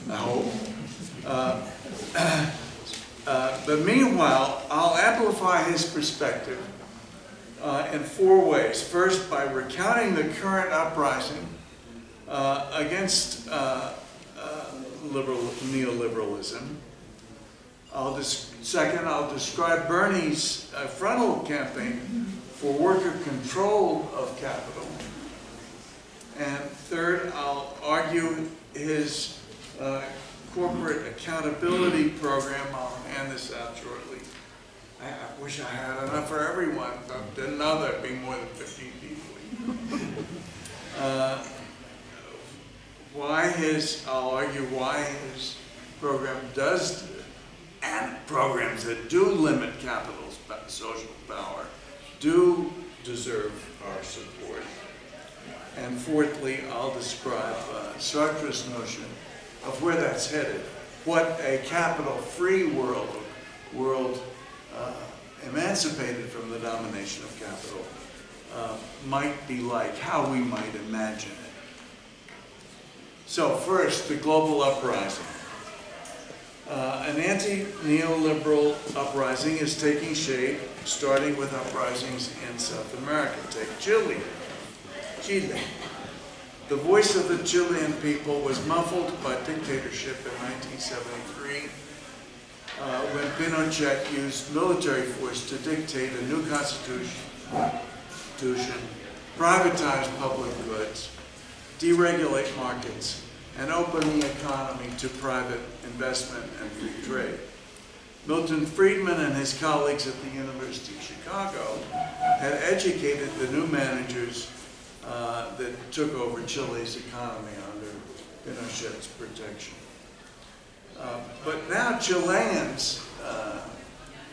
I hope. But meanwhile, I'll amplify his perspective in 4 ways. First, by recounting the current uprising against neoliberalism. Second, I'll describe Bernie's frontal campaign for worker control of capital. And third, I'll argue his corporate accountability program. I'll hand this out shortly. I wish I had enough for everyone, but didn't know there'd be more than 15 people. I'll argue why his program does, and programs that do limit capital's social power, do deserve our support. And fourthly, I'll describe Sartre's notion of where that's headed, what a capital-free world emancipated from the domination of capital might be like, how we might imagine it. So first, the global uprising. An anti-neoliberal uprising is taking shape, starting with uprisings in South America. Take Chile. The voice of the Chilean people was muffled by dictatorship in 1973 when Pinochet used military force to dictate a new constitution, privatize public goods, deregulate markets, and open the economy to private investment and free trade. Milton Friedman and his colleagues at the University of Chicago had educated the new managers that took over Chile's economy under Pinochet's protection. But now Chileans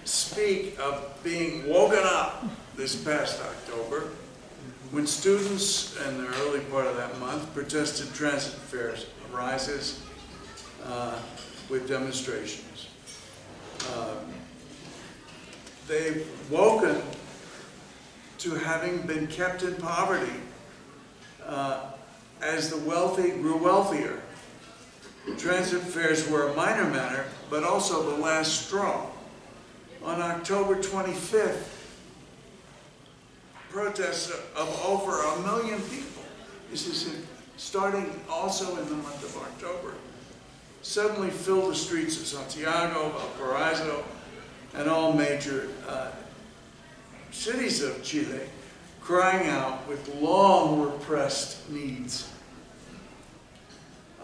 speak of being woken up this past October when students in the early part of that month protested transit fare rises with demonstrations. They've woken to having been kept in poverty as the wealthy grew wealthier. Transit fares were a minor matter, but also the last straw. On October 25th, protests of over 1 million people, this is starting also in the month of October, suddenly filled the streets of Santiago, Valparaiso, and all major cities of Chile, crying out with long repressed needs.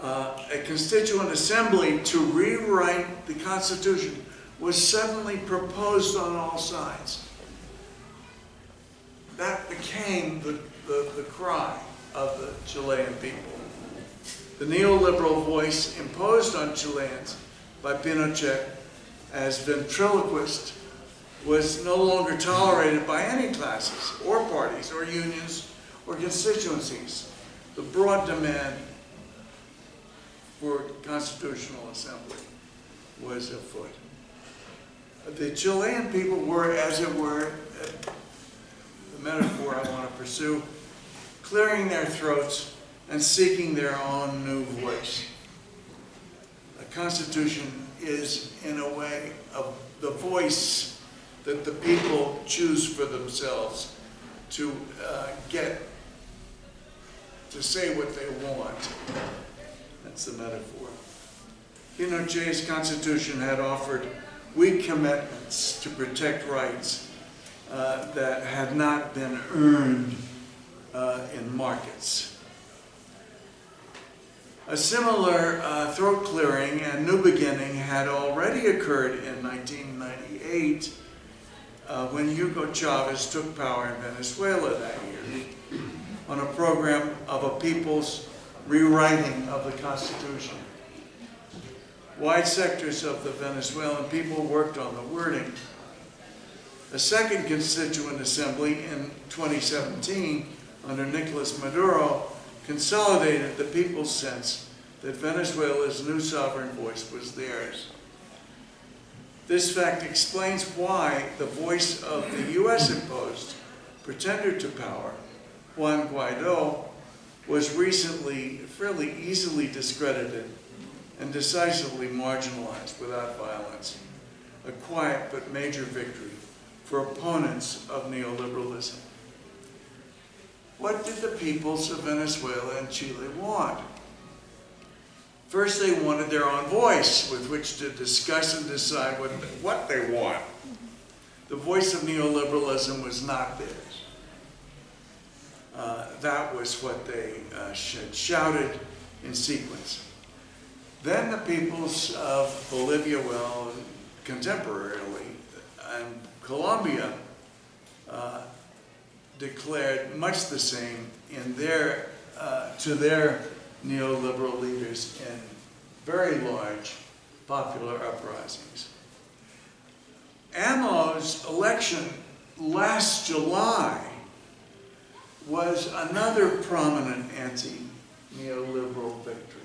A constituent assembly to rewrite the Constitution was suddenly proposed on all sides. That became the cry of the Chilean people. The neoliberal voice imposed on Chileans by Pinochet as ventriloquist was no longer tolerated by any classes or parties or unions or constituencies. The broad demand for constitutional assembly was afoot. The Chilean people were, as it were, the metaphor I want to pursue, clearing their throats and seeking their own new voice. A constitution is, in a way, of the voice that the people choose for themselves to get to say what they want. That's the metaphor. Pinochet's constitution had offered weak commitments to protect rights that had not been earned in markets. A similar throat clearing and new beginning had already occurred in 1998 when Hugo Chavez took power in Venezuela that year on a program of a people's rewriting of the Constitution. Wide sectors of the Venezuelan people worked on the wording. A second Constituent Assembly in 2017 under Nicolas Maduro consolidated the people's sense that Venezuela's new sovereign voice was theirs. This fact explains why the voice of the US-imposed pretender to power, Juan Guaido, was recently fairly easily discredited and decisively marginalized without violence. A quiet but major victory for opponents of neoliberalism. What did the peoples of Venezuela and Chile want? First, they wanted their own voice with which to discuss and decide what they want. The voice of neoliberalism was not theirs. That was what they shouted in sequence. Then the peoples of Bolivia, well, contemporarily, and Colombia declared much the same in their, to their neoliberal leaders in very large popular uprisings. AMLO's election last July was another prominent anti-neoliberal victory.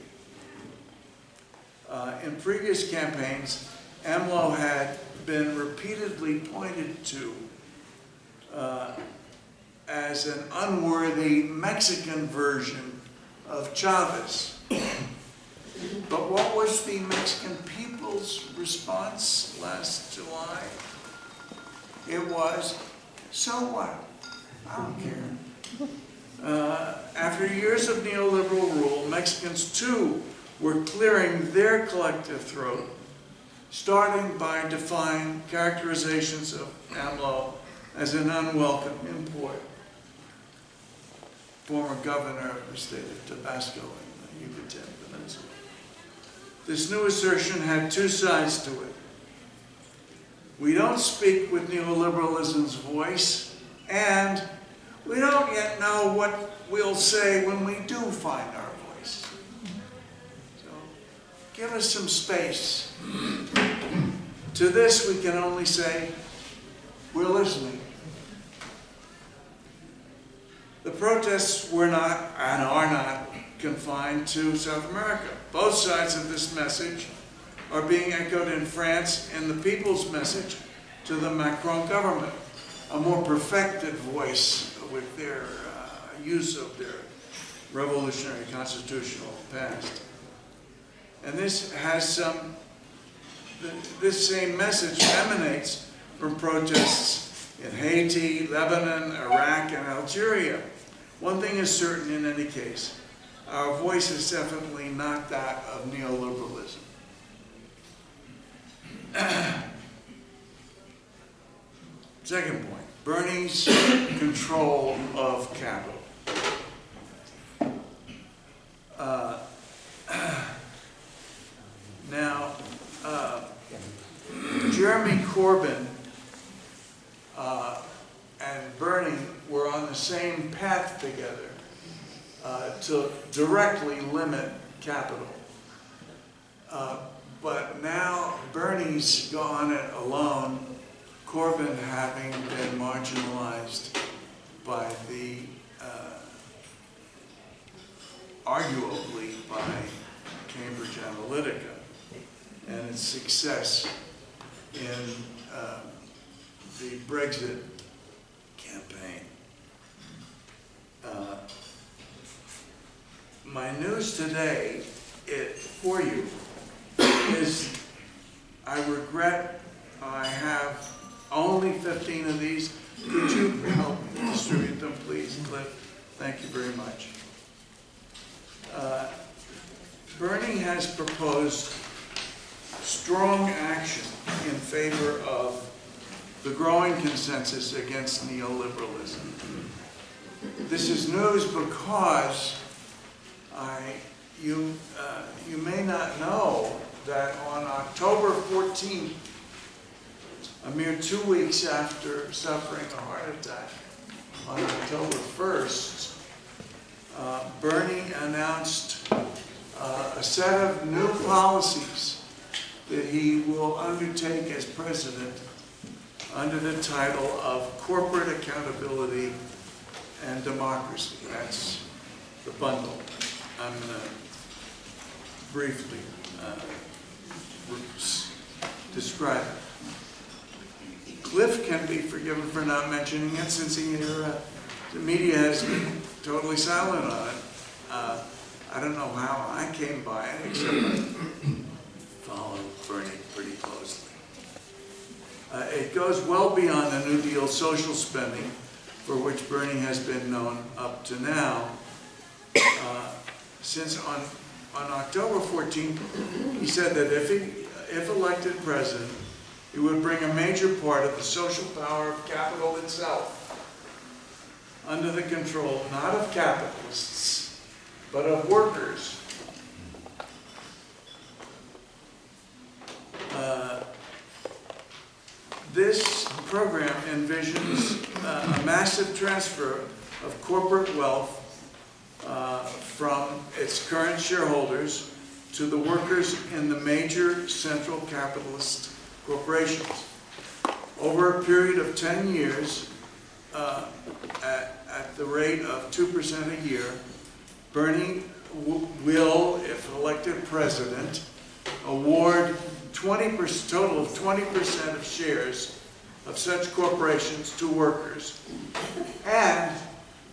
In previous campaigns, AMLO had been repeatedly pointed to as an unworthy Mexican version of Chavez. But what was the Mexican people's response last July? It was, so what? I don't care. After years of neoliberal rule, Mexicans too were clearing their collective throat, starting by defying characterizations of AMLO as an unwelcome import. Former governor of the state of Tabasco in the Yucatan Peninsula. This new assertion had two sides to it. We don't speak with neoliberalism's voice, and we don't yet know what we'll say when we do find our voice. So, give us some space. To this, we can only say, we're listening. The protests were not, and are not, confined to South America. Both sides of this message are being echoed in France in the people's message to the Macron government, a more perfected voice with their use of their revolutionary constitutional past. And this has some, this same message emanates from protests in Haiti, Lebanon, Iraq, and Algeria. One thing is certain in any case, our voice is definitely not that of neoliberalism. Second point, Bernie's control of capital. Now, Jeremy Corbyn and Bernie were on the same path together to directly limit capital. But now Bernie's gone it alone, Corbyn having been marginalized by the, arguably by Cambridge Analytica and its success in the Brexit campaign. My news today for you is I regret I have only 15 of these. Could you help distribute them, please, Cliff? Thank you very much. Bernie has proposed strong action in favor of the growing consensus against neoliberalism. This is news because you may not know that on October 14th, a mere 2 weeks after suffering a heart attack, on October 1st, Bernie announced a set of new policies that he will undertake as president under the title of Corporate Accountability and Democracy. That's the bundle. I'm going to briefly describe it. Cliff can be forgiven for not mentioning it since the media has been totally silent on it. I don't know how I came by it, except I followed Bernie pretty closely. It goes well beyond the New Deal social spending, for which Bernie has been known up to now. Since on October 14th, he said that if elected president, he would bring a major part of the social power of capital itself under the control not of capitalists, but of workers. This program envisions a massive transfer of corporate wealth from its current shareholders to the workers in the major central capitalist corporations. Over a period of 10 years, at the rate of 2% a year, Bernie will, if elected president, award total of 20% of shares of such corporations to workers and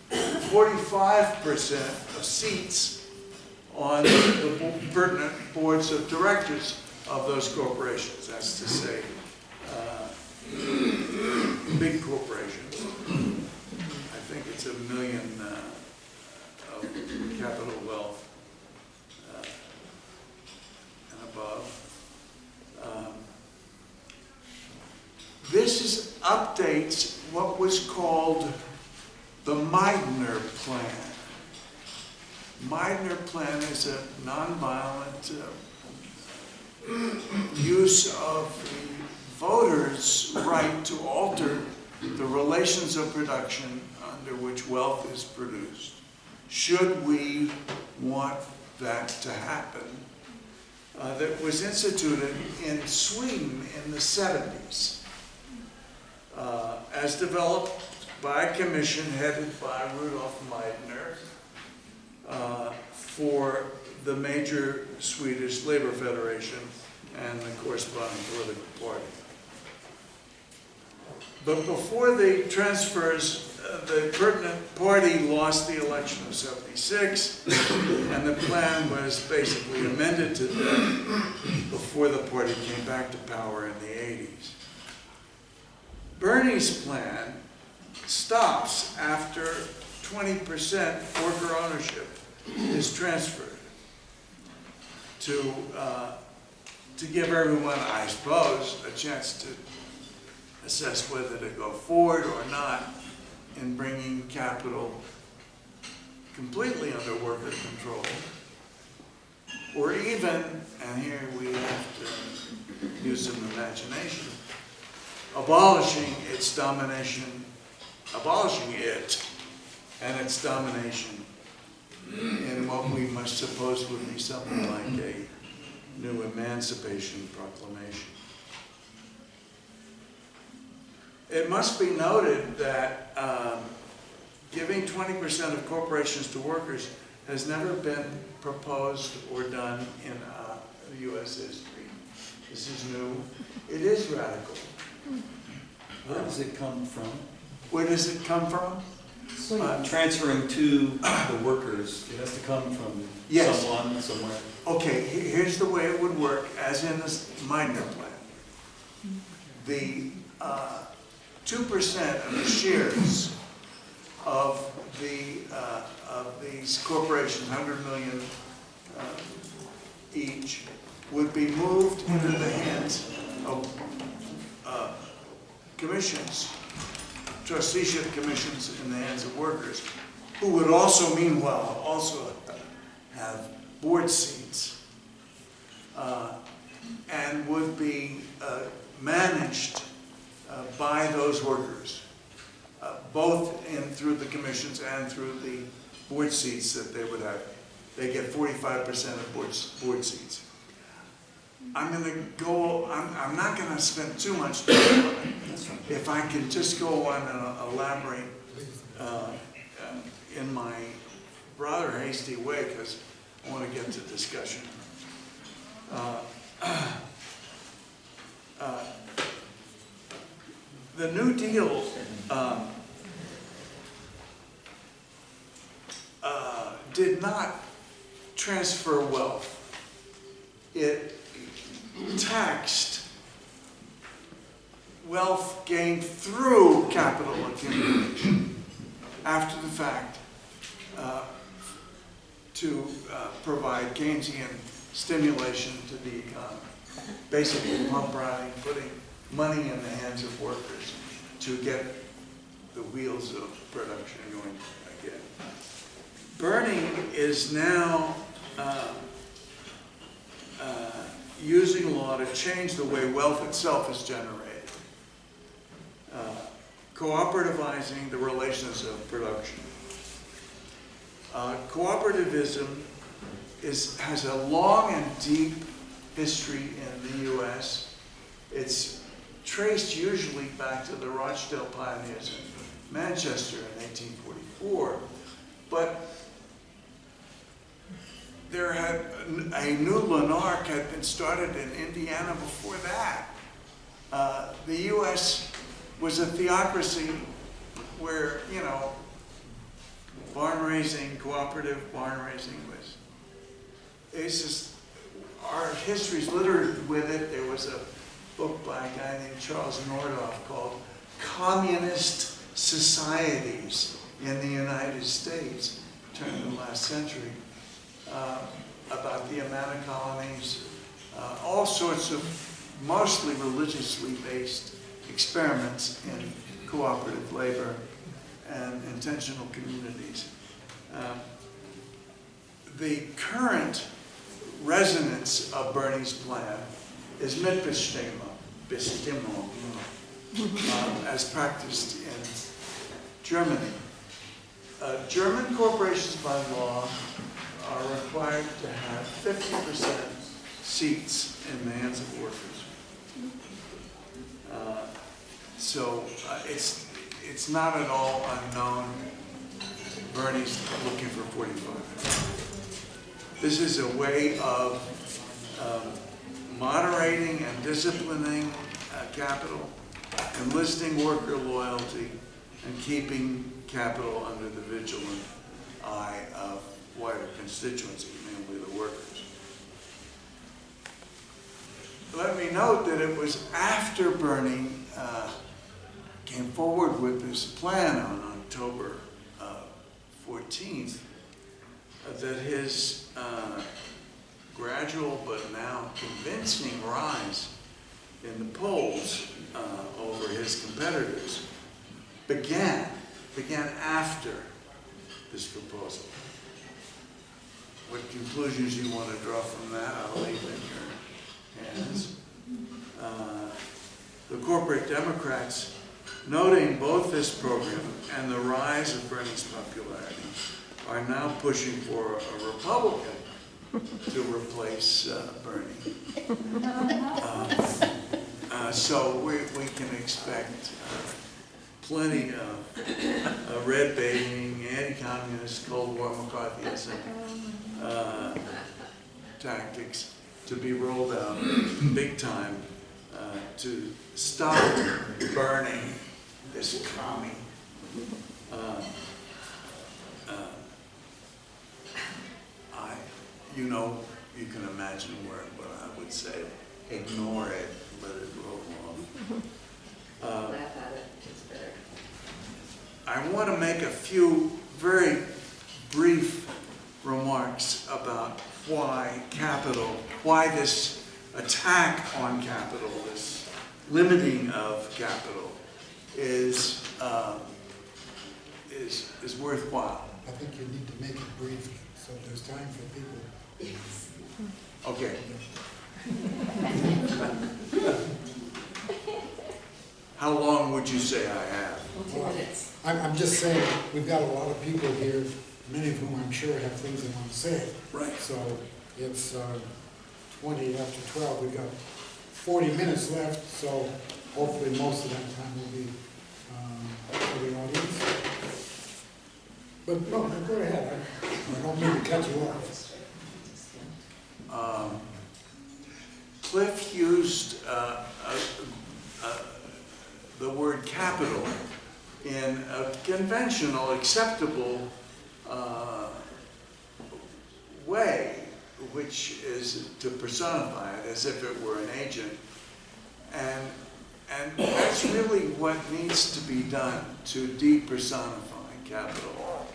45% of seats on the pertinent boards of directors of those corporations. That's to say, big corporations. I think it's $1 million of capital wealth and above. This updates what was called the Meidner Plan. Meidner Plan is a nonviolent use of the voters' right to alter the relations of production under which wealth is produced. Should we want that to happen? That was instituted in Sweden in the 70s. As developed by a commission headed by Rudolf Meidner for the major Swedish Labor Federation and the corresponding political party. But before the transfers, the pertinent party lost the election of '76, and the plan was basically amended to death before the party came back to power in the 80s. Bernie's plan stops after 20% worker ownership is transferred to give everyone, I suppose, a chance to assess whether to go forward or not in bringing capital completely under worker control, or even, and here we have to use some imagination, abolishing its domination, abolishing it and its domination in what we must suppose would be something like a new Emancipation Proclamation. It must be noted that giving 20% of corporations to workers has never been proposed or done in U.S. history. This is new. It is radical. Where does it come from? Where does it come from? Transferring to the workers, it has to come from Yes. someone, somewhere. Okay, here's the way it would work, as in the Meidner Plan. the 2% of the shares of these corporations, 100 million each, would be moved into the hands of commissions, trusteeship commissions in the hands of workers, who would also, meanwhile, also have board seats, and would be managed by those workers, both through the commissions and through the board seats that they would have. They get 45% of board seats. I'm not going to spend too much time on it. If I can just go on and elaborate in my rather hasty way, because I want to get to discussion. The New Deal did not transfer wealth. It taxed wealth gained through capital accumulation after the fact to provide Keynesian stimulation to the economy. Basically pump riding, putting money in the hands of workers to get the wheels of production going again. Bernie is now using law to change the way wealth itself is generated, cooperativizing the relations of production. Cooperativism has a long and deep history in the U.S. It's traced usually back to the Rochdale pioneers in Manchester in 1844, but there had a new Lanark had been started in Indiana before that. The U.S. was a theocracy where, you know, barn raising, cooperative barn raising was, it's just, our history's littered with it. There was a book by a guy named Charles Nordhoff called Communist Societies in the United States, turn of the last century, about the Amana colonies, all sorts of mostly religiously based experiments in cooperative labor and intentional communities. The current resonance of Bernie's plan is Mitbestimmung, as practiced in Germany. German corporations by law are required to have 50% seats in the hands of workers. So it's not at all unknown. Bernie's looking for 45. This is a way of moderating and disciplining capital, enlisting worker loyalty, and keeping capital under the vigilant eye of wider constituency, namely the workers. Let me note that it was after Bernie came forward with this plan on October 14th that his gradual but now convincing rise in the polls over his competitors began after this proposal. What conclusions you want to draw from that, I'll leave in your hands. The corporate Democrats, noting both this program and the rise of Bernie's popularity, are now pushing for a Republican to replace Bernie. So we can expect plenty of red baiting, anti-communist, Cold War McCarthyism tactics to be rolled out big time to stop Bernie, this commie. You know, you can imagine what I would say ignore it, let it roll off. Laugh at it, it's better. I want to make a few very brief remarks about why this attack on capital, this limiting of capital is worthwhile. I think you need to make it brief, so there's time for people. Okay. How long would you say I have? Well, 2 minutes. I'm just saying, we've got a lot of people here, many of whom I'm sure have things they want to say. Right. So it's 20 after 12, we've got 40 minutes left, so hopefully most of that time will be for the audience. But no, go ahead, I don't mean to cut you off. Cliff used the word capital in a conventional, acceptable way, which is to personify it as if it were an agent. And that's really what needs to be done to depersonify capital,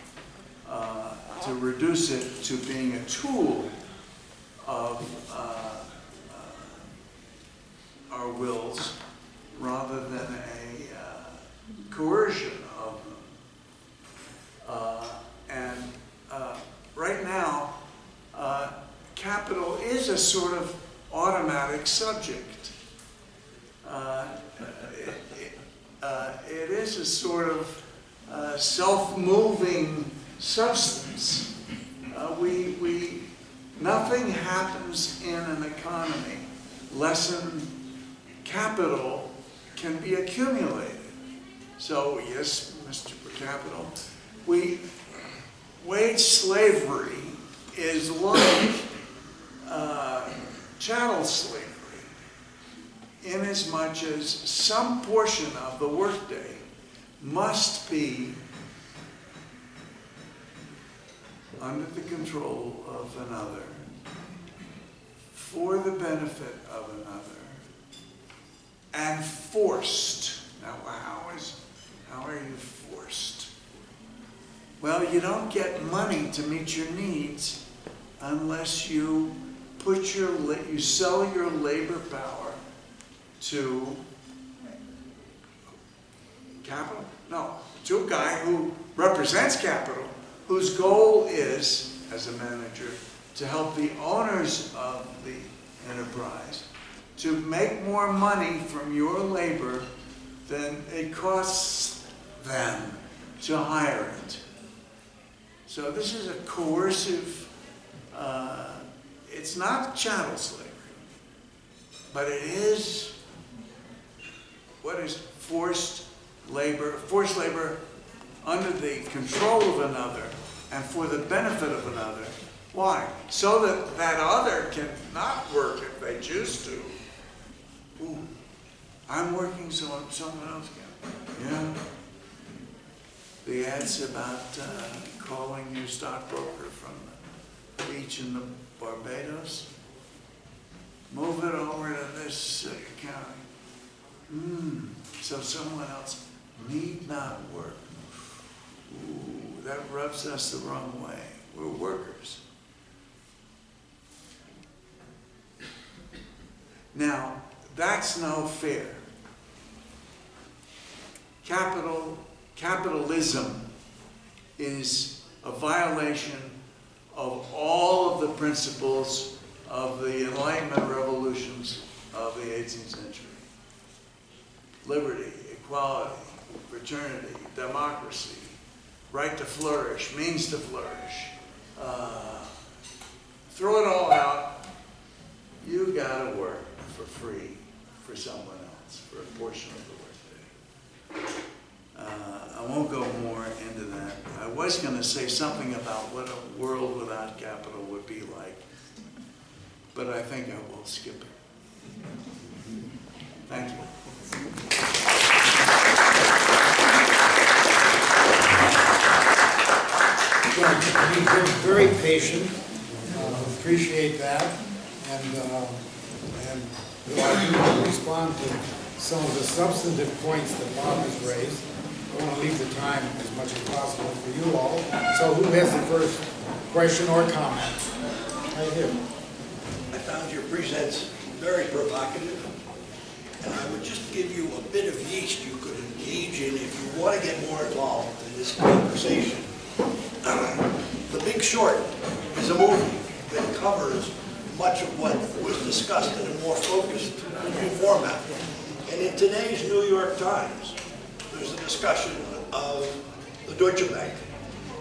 to reduce it to being a tool of our wills rather than a coercion of them. Right now, capital is a sort of automatic subject. It is a sort of self-moving substance. Nothing happens in an economy less than capital can be accumulated. So yes, Mr. Capital, wage slavery is like chattel slavery, inasmuch as some portion of the workday must be under the control of another, for the benefit of another, and forced. Now, how are you forced? Well, you don't get money to meet your needs unless you you sell your labor power to capital? No, to a guy who represents capital, whose goal is, as a manager, to help the owners of the enterprise to make more money from your labor than it costs them to hire it. So this is a coercive, it's not chattel slavery, but it is what is forced labor under the control of another and for the benefit of another. Why? So that that other cannot work if they choose to. Ooh, I'm working so someone else can. Yeah. The ads about calling your stockbroker from the beach in the Barbados. Move it over to this county. So someone else need not work. Ooh, that rubs us the wrong way. We're workers. Now, that's no fair. Capitalism is a violation of all of the principles of the Enlightenment revolutions of the 18th century. Liberty, equality, fraternity, democracy, right to flourish, means to flourish. Throw it all out. You gotta work for free for someone else, for a portion of the workday. I won't go more into that. I was going to say something about what a world without capital would be like, but I think I will skip it. Thank you. Well, you've been very patient. Appreciate that. And And while you respond to some of the substantive points that Bob has raised, I want to leave the time as much as possible for you all. So who has the first question or comment? Right here. I found your presents very provocative, and I would just give you a bit of yeast you could engage in if you want to get more involved in this conversation. The Big Short is a movie that covers much of what was discussed in a more focused format. And in today's New York Times, there's a discussion of the Deutsche Bank,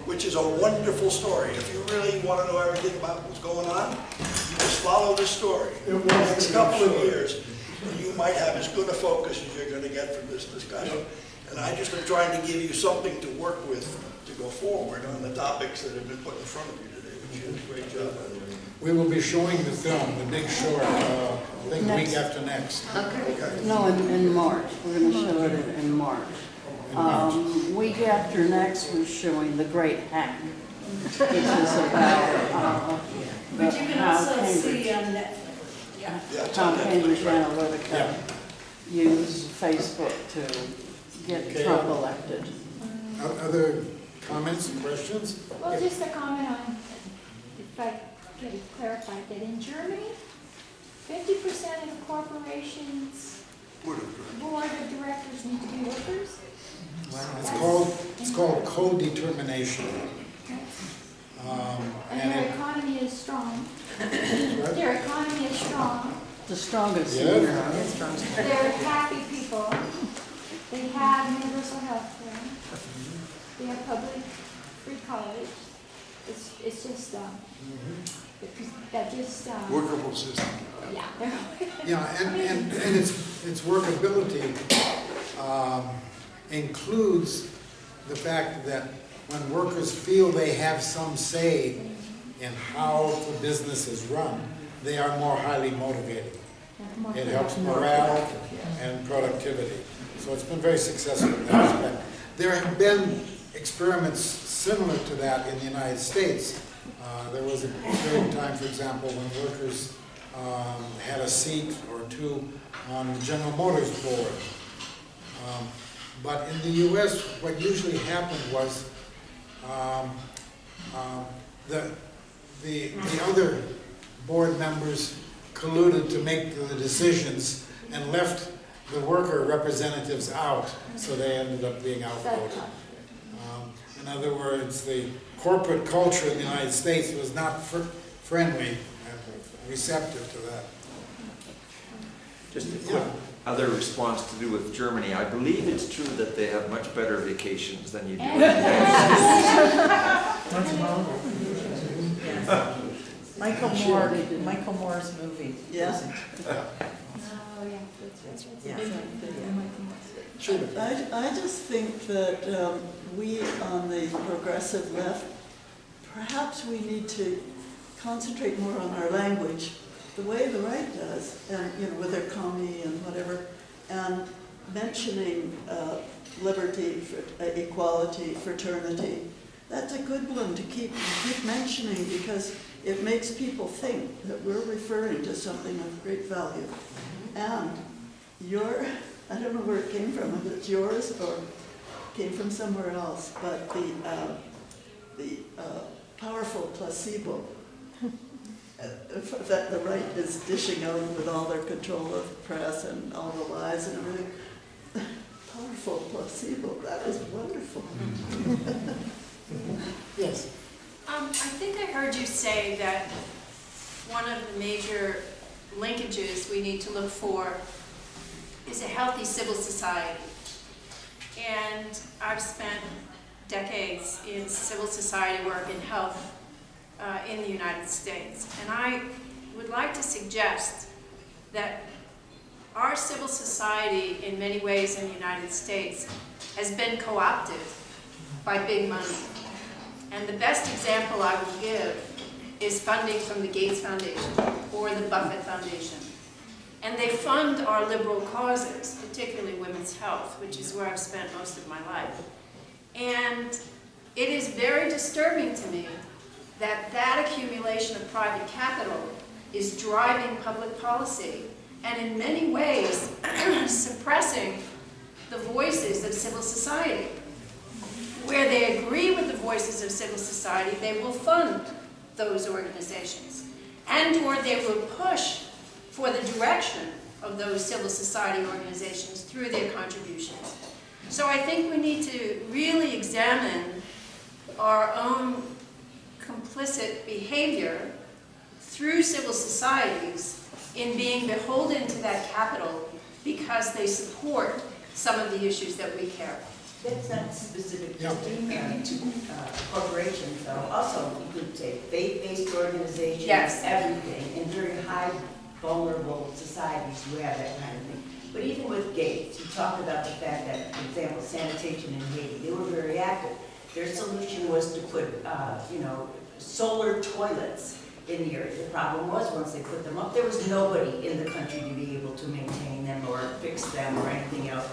which is a wonderful story. If you really want to know everything about what's going on, you just follow this story. In the next couple of years, you might have as good a focus as you're going to get from this discussion. And I just am trying to give you something to work with to go forward on the topics that have been put in front of you today, which you did a great job on. We will be showing the film, The Big Short, I think the week after next. No, in March. We're going to show it in March. Week after next, we're showing The Great Hack, which is about Which you can how also see Cambridge, on Netflix. Yeah. Yeah, it's how on Netflix Cambridge right now. Analytica use Facebook to get Okay. Trump elected. Other comments and questions? Well, just a comment on, if I get it clarified, that in Germany, 50% of corporations' board of directors need to be workers. It's called co-determination. And their economy is strong. Their economy is strong. The strongest Yeah. in Europe. They're happy people. They have universal health care. They have public free college. It's just, that just, Workable system. yeah. Yeah, and its workability includes the fact that when workers feel they have some say in how the business is run, they are more highly motivated. It helps morale and productivity. So it's been very successful in that respect. There have been experiments similar to that in the United States. There was a period of time, for example, when workers had a seat or two on the General Motors board. But in the U.S., what usually happened was the other board members colluded to make the decisions and left the worker representatives out, so they ended up being outvoted. In other words, the corporate culture in the United States was not friendly and receptive to that. Just a quick other response to do with Germany. I believe it's true that they have much better vacations than you do in the United Michael Moore's movie. Yeah. Oh, yeah, that's a big one. Sure. I just think that we on the progressive left, perhaps we need to concentrate more on our language, the way the right does, and with their commie and whatever, and mentioning liberty, equality, fraternity. That's a good one to keep mentioning, because it makes people think that we're referring to something of great value. And I don't know where it came from, if it's yours or came from somewhere else, but the powerful placebo that the right is dishing out with all their control of the press and all the lies and everything. Powerful placebo, that is wonderful. Yes. I think I heard you say that one of the major linkages we need to look for is a healthy civil society. And I've spent decades in civil society work in health in the United States. And I would like to suggest that our civil society in many ways in the United States has been co-opted by big money. And the best example I will give is funding from the Gates Foundation or the Buffett Foundation. And they fund our liberal causes, particularly women's health, which is where I've spent most of my life. And it is very disturbing to me that that accumulation of private capital is driving public policy and in many ways suppressing the voices of civil society. Where they agree with the voices of civil society, they will fund those organizations, and or they will push for the direction of those civil society organizations through their contributions. So I think we need to really examine our own complicit behavior through civil societies in being beholden to that capital because they support some of the issues that we care about. That's not specific to corporations, though. Also, you could say faith-based organizations, yes, everything, in very high, vulnerable societies who have that kind of thing. But even with Gates, you talked about the fact that, for example, sanitation in Haiti, they were very active. Their solution was to put, solar toilets in the area. The problem was, once they put them up, there was nobody in the country to be able to maintain them or fix them or anything else.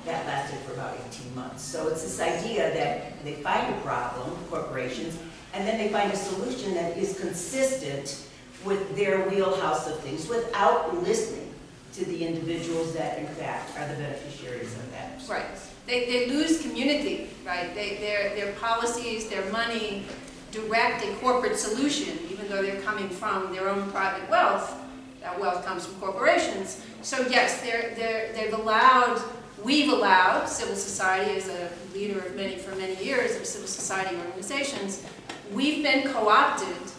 That lasted for about 18 months. So it's this idea that they find a problem, corporations, and then they find a solution that is consistent with their wheelhouse of things without listening to the individuals that, in fact, are the beneficiaries of that. Right. They lose community, right? Their policies, their money direct a corporate solution, even though they're coming from their own private wealth. That wealth comes from corporations. So yes, we've allowed civil society, as a leader of for many years of civil society organizations, we've been co-opted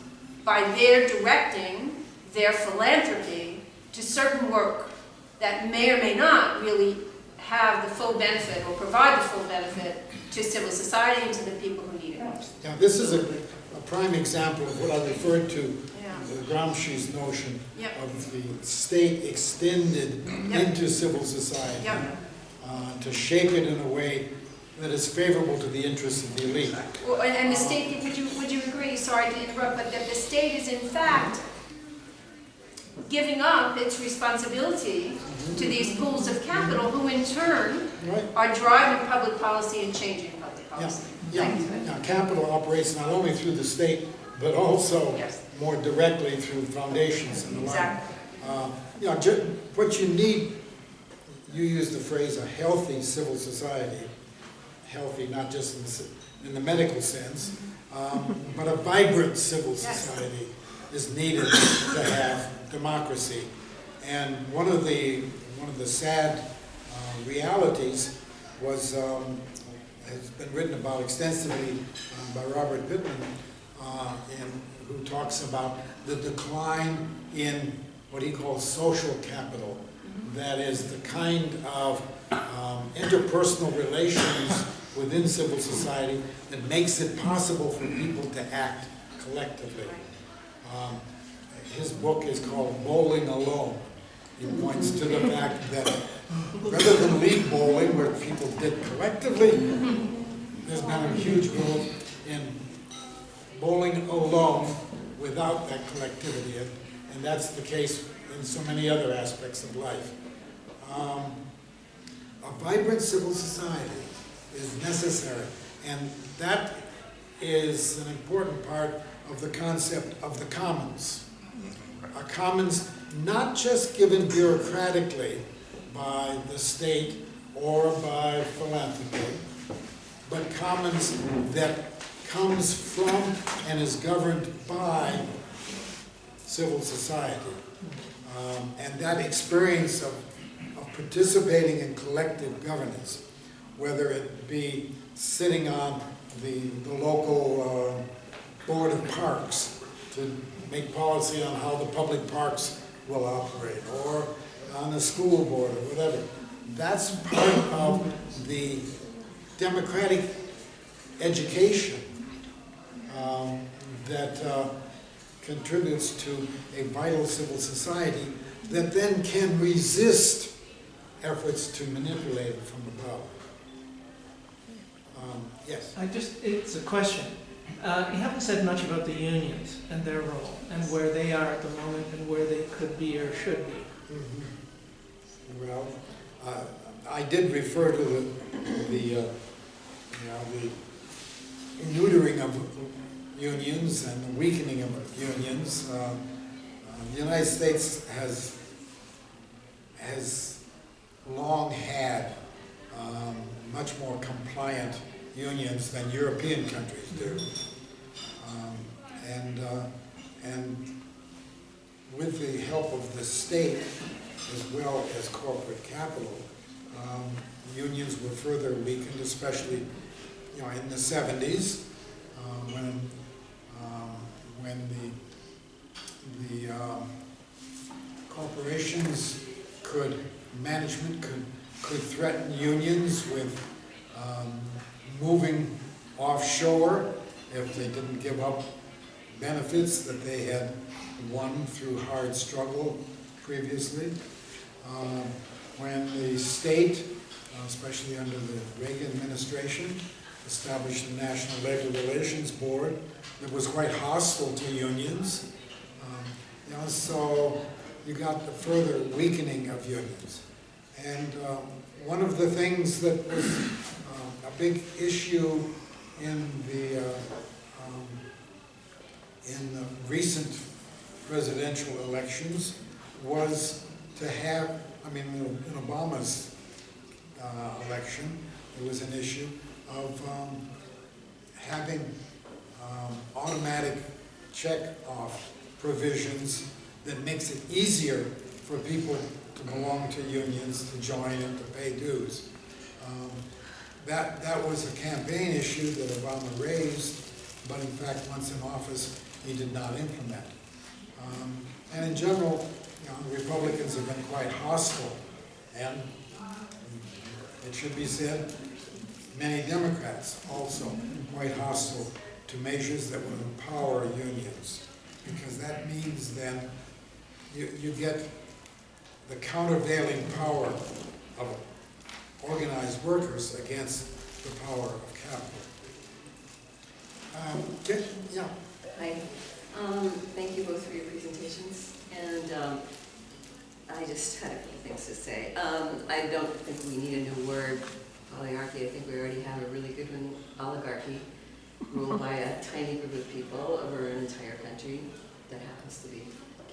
by their directing their philanthropy to certain work that may or may not really have the full benefit or provide the full benefit to civil society and to the people who need it most. Now, this is a prime example of what I referred to, Gramsci's notion of the state extended into civil society to shape it in a way that is favorable to the interests of the elite. Well, and the state, would you agree, sorry to interrupt, but that the state is in fact giving up its responsibility to these pools of capital who in turn are driving public policy and changing public policy. Now, capital operates not only through the state, but also more directly through foundations and the like. What you need, you use the phrase a healthy civil society, healthy not just in the medical sense, but a vibrant civil society is needed to have democracy. And one of the sad realities was has been written about extensively by Robert Pittman, who talks about the decline in what he calls social capital. That is the kind of interpersonal relations within civil society that makes it possible for people to act collectively. His book is called Bowling Alone. He points to the fact that rather than league bowling, where people did collectively, there's been a huge growth in bowling alone without that collectivity. And that's the case in so many other aspects of life. A vibrant civil society is necessary, and that is an important part of the concept of the commons. A commons not just given bureaucratically by the state or by philanthropy, but commons that comes from and is governed by civil society. And that experience of participating in collective governance, whether it be sitting on the local board of parks to make policy on how the public parks will operate, or on the school board or whatever. That's part of the democratic education that contributes to a vital civil society that then can resist efforts to manipulate it from above. Yes? It's a question. You haven't said much about the unions and their role and where they are at the moment and where they could be or should be. Well, I did refer to the neutering of unions and the weakening of unions. The United States has long had much more compliant unions than European countries do. And with the help of the state, as well as corporate capital, unions were further weakened, especially in the 70s, when the corporations management could threaten unions with moving offshore if they didn't give up benefits that they had won through hard struggle previously. When the state, especially under the Reagan administration, established the National Labor Relations Board that was quite hostile to unions. So you got the further weakening of unions. And one of the things that was a big issue in the recent presidential elections was to have, in Obama's election, there was an issue of having automatic check-off provisions that makes it easier for people to belong to unions, to join and to pay dues. That was a campaign issue that Obama raised, but in fact, once in office, he did not implement. And in general, Republicans have been quite hostile, and it should be said, many Democrats also quite hostile to measures that would empower unions, because that means then you get the countervailing power of organized workers against the power of capital. Yeah. Hi. Thank you both for your presentations, and I just had a few things to say. I don't think we need a new word, oligarchy. I think we already have a really good one, oligarchy, ruled by a tiny group of people over an entire country that happens to be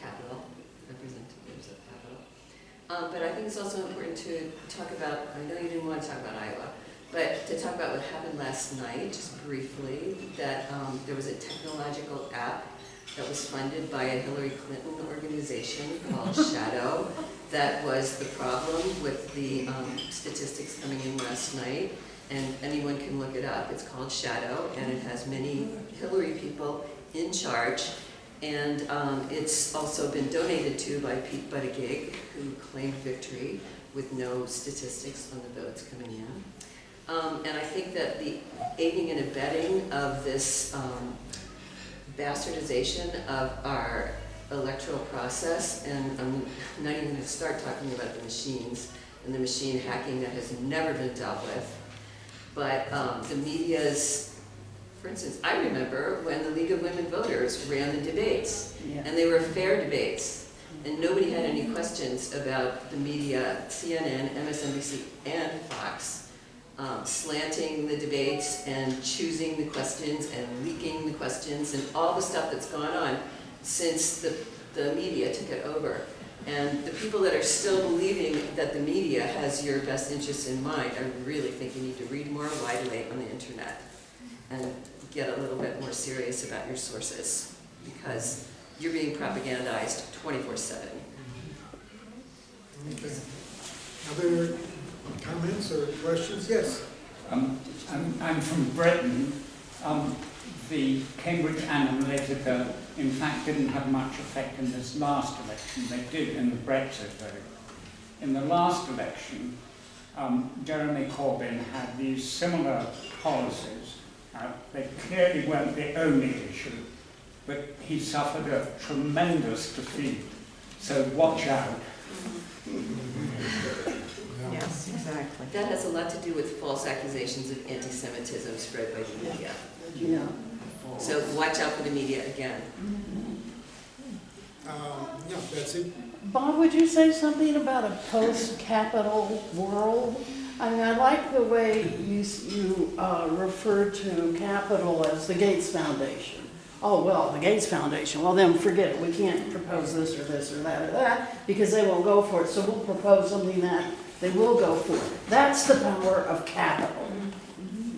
capital, representatives of capital. But I think it's also important to talk about, I know you didn't want to talk about Iowa, but to talk about what happened last night, just briefly, that there was a technological app that was funded by a Hillary Clinton organization called Shadow that was the problem with the statistics coming in last night, and anyone can look it up. It's called Shadow, and it has many Hillary people in charge, and it's also been donated to by Pete Buttigieg, who claimed victory with no statistics on the votes coming in. And I think that the aiding and abetting of this bastardization of our electoral process, and I'm not even going to start talking about the machines and the machine hacking that has never been dealt with, but the media's, for instance, I remember when the League of Women Voters ran the debates, and they were fair debates, and nobody had any questions about the media, CNN, MSNBC, and Fox, slanting the debates and choosing the questions and leaking the questions and all the stuff that's gone on since the media took it over. And the people that are still believing that the media has your best interests in mind, I really think you need to read more widely on the internet and get a little bit more serious about your sources, because you're being propagandized 24/7. Okay. Other comments or questions? Yes. I'm from Britain. The Cambridge Analytica, in fact, didn't have much effect in this last election. They did in the Brexit vote. In the last election, Jeremy Corbyn had these similar policies. They clearly weren't the only issue, but he suffered a tremendous defeat. So watch out. Yes, exactly. That has a lot to do with false accusations of anti-Semitism spread by the media. Yeah. So watch out for the media again. Yeah, that's it. Bob, would you say something about a post-capital world? I mean, I like the way you refer to capital as the Gates Foundation, oh, well, the Gates Foundation, well, then forget it. We can't propose this or this or that, because they won't go for it. So we'll propose something that they will go for. That's the power of capital.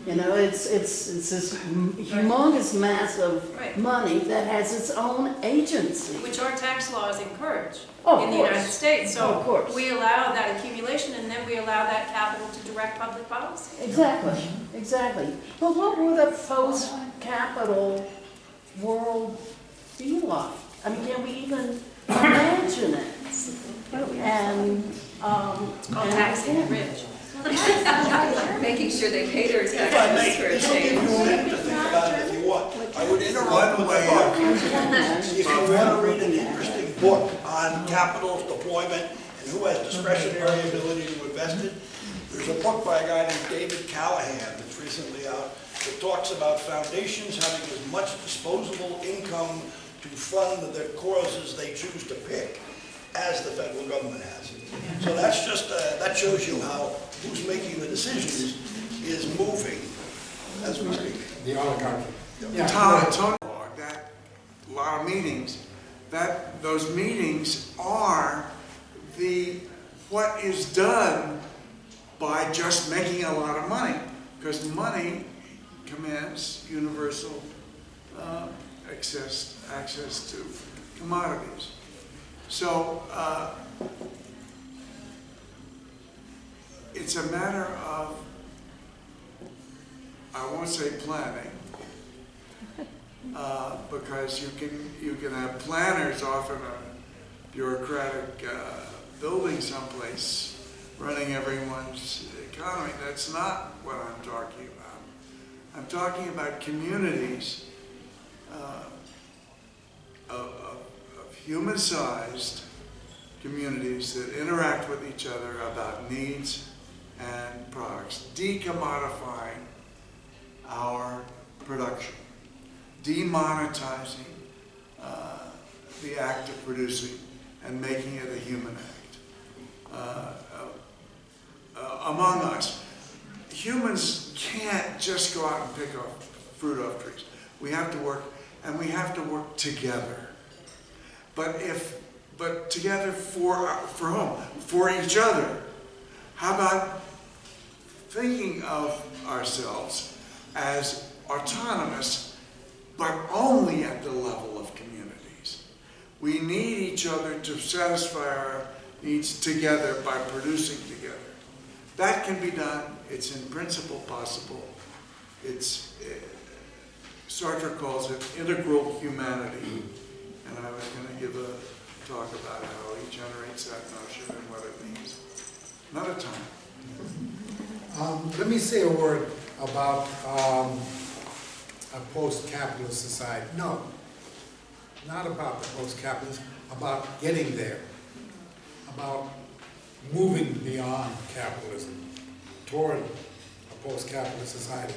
You know, it's this humongous mass of Right. money that has its own agency. Which our tax laws encourage Oh, in the of course. United States. Oh, of So course. we allow that accumulation and then we allow that capital to direct public policy. Exactly, exactly. But what would a post-capital world be like? I mean, can we even imagine it? And, It's called taxing the rich. Making sure they pay their If I may, taxes for a this will give change. you a minute to think about it if you want. I would interrupt One with way a book. out. If you want to read an interesting book on capital deployment and who has discretionary ability to invest it, there's a book by a guy named David Callahan that's recently out that talks about foundations having as much disposable income to fund the causes they choose to pick as the federal government has. So that's just, that shows you how who's making the decisions is moving as we speak. The oligarchy. Yeah, Tony, that a lot of meetings, that those meetings are what is done by just making a lot of money, because money commands universal access to commodities. So it's a matter of, I won't say planning, because you can have planners off in a bureaucratic building someplace running everyone's economy. That's not what I'm talking about. I'm talking about communities of human-sized communities that interact with each other about needs and products, decommodifying our production, demonetizing the act of producing and making it a human act. Among us, humans can't just go out and pick off fruit off trees. We have to work, and we have to work together. But together for whom? For each other. How about thinking of ourselves as autonomous, but only at the level of communities? We need each other to satisfy our needs together by producing together. That can be done. It's in principle possible. Sartre calls it integral humanity. And I was going to give a talk about how he generates that notion and what it means. Another time. Let me say a word about a post-capitalist society. No, not about the post-capitalist, about getting there, about moving beyond capitalism toward a post-capitalist society.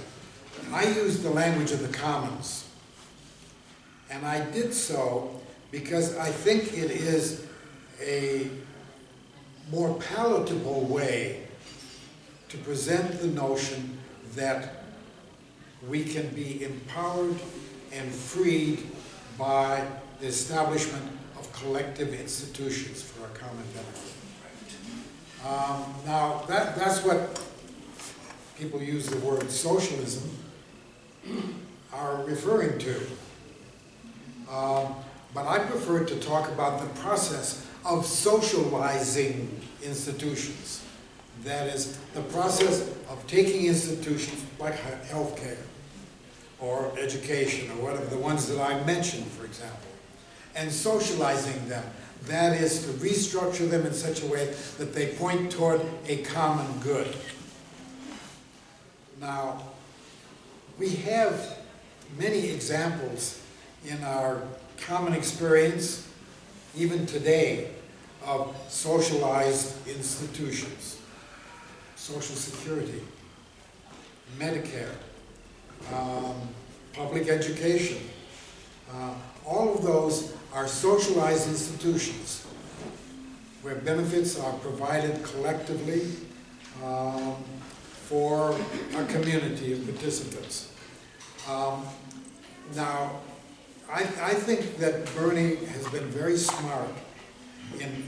I used the language of the commons, and I did so because I think it is a more palatable way to present the notion that we can be empowered and freed by the establishment of collective institutions for a common benefit. Now, that's what people use the word socialism are referring to. But I prefer to talk about the process of socializing institutions. That is, the process of taking institutions like healthcare or education or whatever, the ones that I mentioned, for example, and socializing them. That is, to restructure them in such a way that they point toward a common good. Now, we have many examples in our common experience, even today, of socialized institutions. Social Security, Medicare, public education. All of those are socialized institutions where benefits are provided collectively for a community of participants. Now, I think that Bernie has been very smart in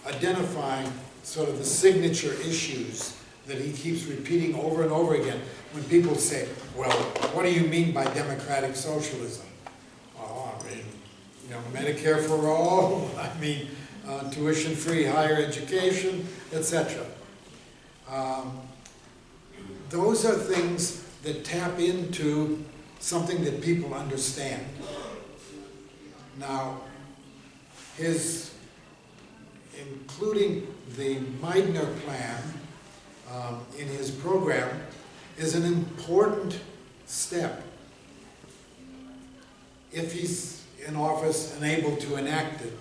identifying sort of the signature issues that he keeps repeating over and over again when people say, well, what do you mean by democratic socialism? Oh, I mean, you know, Medicare for all, I mean, tuition-free higher education, etc. Those are things that tap into something that people understand. Now, his including the Meidner plan in his program is an important step. If he's in office and able to enact it,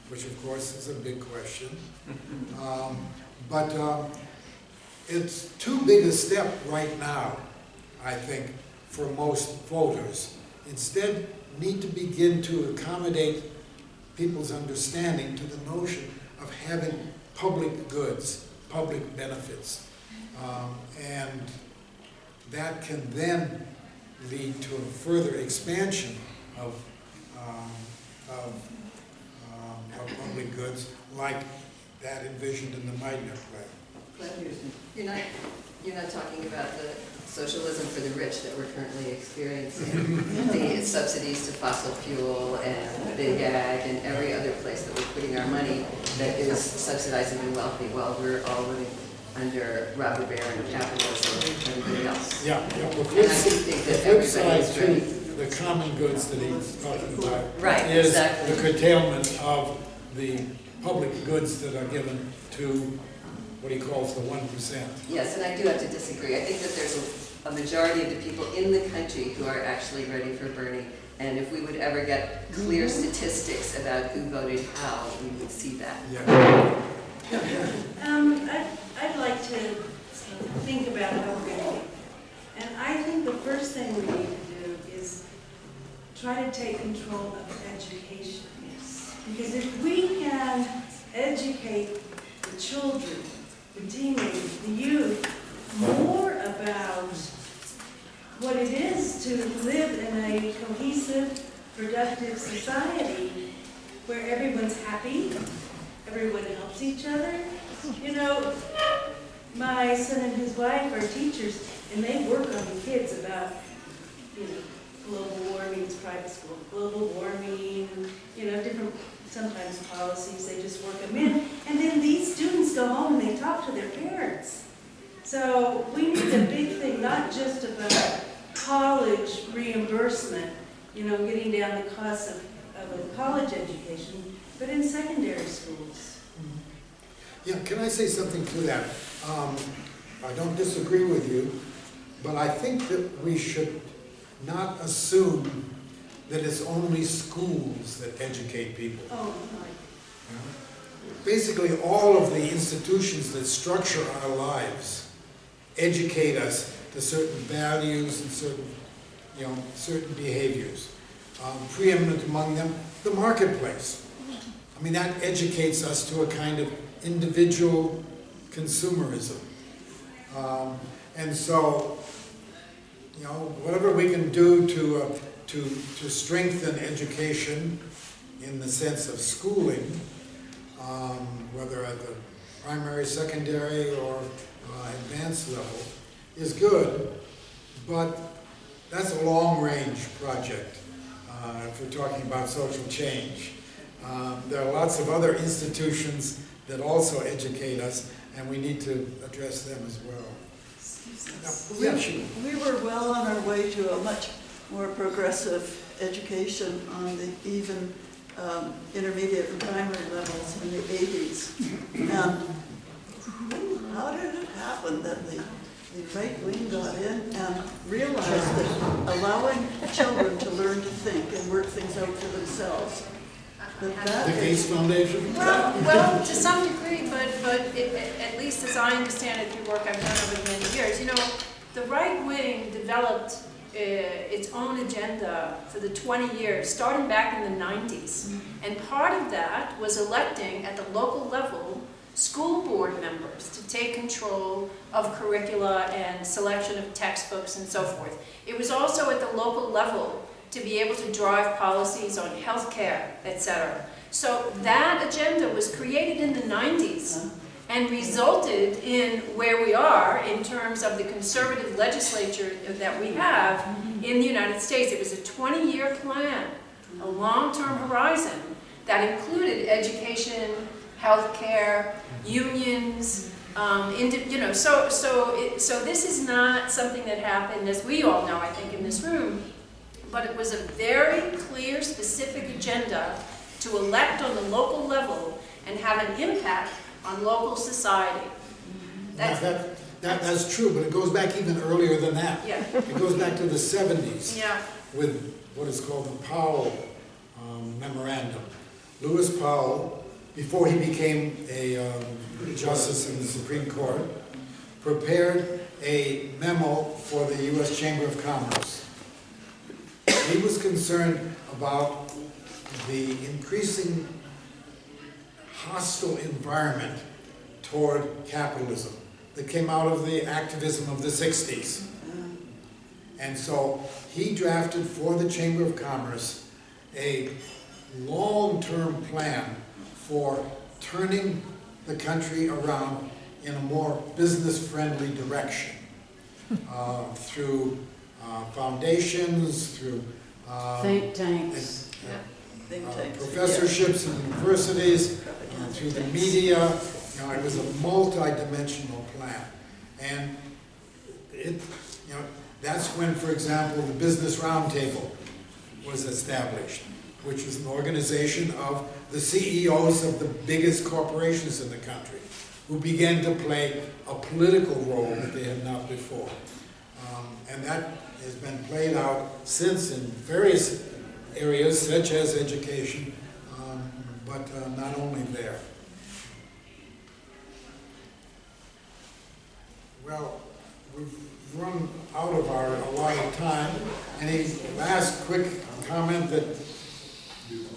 which of course is a big question, but it's too big a step right now, I think, for most voters. Instead, need to begin to accommodate people's understanding to the notion of having public goods, public benefits. And that can then lead to a further expansion of public goods like that envisioned in the Meidner plan. You're not talking about the socialism for the rich that we're currently experiencing, the subsidies to fossil fuel and Big Ag and every other place that we're putting our money that is subsidizing the wealthy while we're all living under robber baron capitalism and everybody else. Yeah, yeah. And I think that flip side everybody's to ready. the common goods that he's talking about Right, is exactly. the curtailment of the public goods that are given to what he calls the 1%. Yes, and I do have to disagree. I think that there's a majority of the people in the country who are actually ready for Bernie. And if we would ever get clear statistics about who voted how, we would see that. Yeah. I'd like to think about how we're going to do. And I think the first thing we need to do is try to take control of education. Because if we can educate the children, the teenagers, the youth, more about what it is to live in a cohesive, productive society where everyone's happy, everyone helps each other. You know, my son and his wife are teachers, and they work on the kids about, you know, global warming, it's private school, global warming, you know, different, sometimes policies, they just work them in. And then these students go home and they talk to their parents. So we need a big thing, not just about college reimbursement, you know, getting down the cost of a college education, but in secondary schools. Yeah, can I say something to that? I don't disagree with you, but I think that we should not assume that it's only schools that educate people. Oh, You know? Basically, all of the institutions that structure our lives educate us to certain values and certain behaviors. Preeminent among them, the marketplace. I mean, that educates us to a kind of individual consumerism. And so, you know, whatever we can do to strengthen education in the sense of schooling, whether at the primary, secondary, or advanced level, is good, but that's a long-range project if we're talking about social change. There are lots of other institutions that also educate us, and we need to address them as well. We were well on our way to a much more progressive education on the even intermediate and primary levels in the 80s. And how did it happen that the right wing got in and realized that allowing children to learn to think and work things out for themselves, The Gates Foundation? Well, to some degree, but at least as I understand it through work I've done over the many years, you know, the right wing developed its own agenda for the 20 years, starting back in the 90s. And part of that was electing at the local level school board members to take control of curricula and selection of textbooks and so forth. It was also at the local level to be able to drive policies on healthcare, etc. So that agenda was created in the 90s and resulted in where we are in terms of the conservative legislature that we have in the United States. It was a 20-year plan, a long-term horizon that included education, healthcare, unions, so this is not something that happened, as we all know, I think, in this room, but it was a very clear, specific agenda to elect on the local level and have an impact on local society. That's true, but it goes back even earlier than that. Yeah. It goes back to the 70s. Yeah. With what is called the Powell Memorandum. Lewis Powell, before he became a justice in the Supreme Court, prepared a memo for the U.S. Chamber of Commerce. He was concerned about the increasing hostile environment toward capitalism that came out of the activism of the 60s. And so he drafted for the Chamber of Commerce a long-term plan for turning the country around in a more business-friendly direction through foundations, through think tanks, professorships in universities, through the media. It was a multi-dimensional plan. And that's when, for example, the Business Roundtable was established, which was an organization of the CEOs of the biggest corporations in the country, who began to play a political role that they had not before. And that has been played out since in various areas, such as education, but not only there. Well, we've run out of our allotted time. Any last quick comment that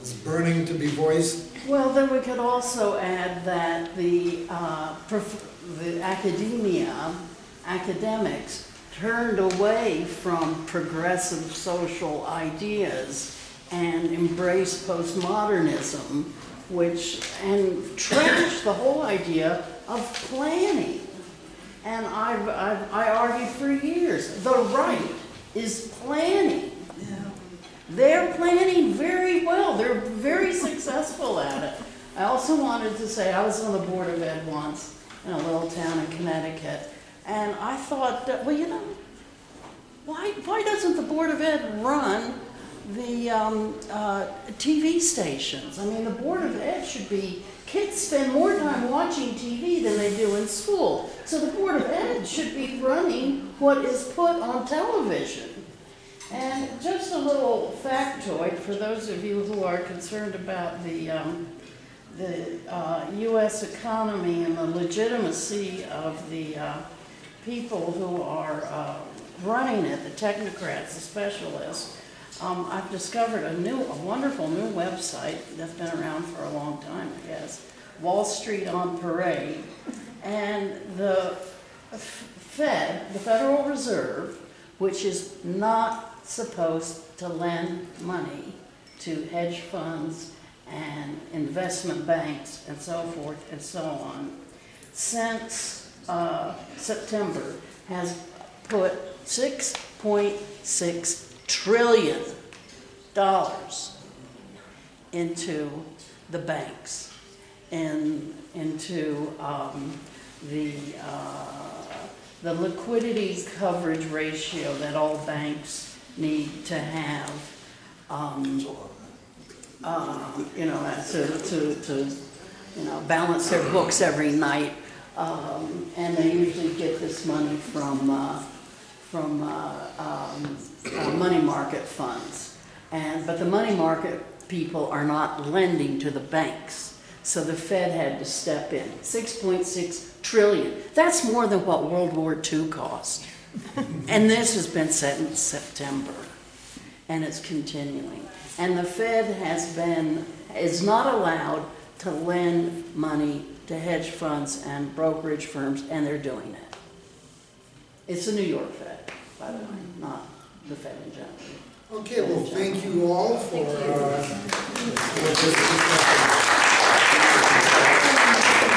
is burning to be voiced? Well, then we could also add that the academics turned away from progressive social ideas and embraced postmodernism, and trashed the whole idea of planning. And I argued for years, the right is planning. They're planning very well. They're very successful at it. I also wanted to say, I was on the Board of Ed once in a little town in Connecticut, and I thought, well, why doesn't the Board of Ed run the TV stations? I mean, the Board of Ed should be, kids spend more time watching TV than they do in school. So the Board of Ed should be running what is put on television. And just a little factoid for those of you who are concerned about the U.S. economy and the legitimacy of the people who are running it, the technocrats, the specialists. I've discovered a wonderful new website that's been around for a long time, I guess, Wall Street on Parade. And the Fed, the Federal Reserve, which is not supposed to lend money to hedge funds and investment banks and so forth and so on, since September has put $6.6 trillion into the banks and into the liquidity coverage ratio that all banks need to have, to balance their books every night, and they usually get this money from money market funds, but the money market people are not lending to the banks, so the Fed had to step in. 6.6 trillion. That's more than what World War II cost. And this has been set in September, and it's continuing. And the Fed is not allowed to lend money to hedge funds and brokerage firms, and they're doing it. It's the New York Fed, by the way, not the Fed in general. Okay, well, thank you all for this discussion.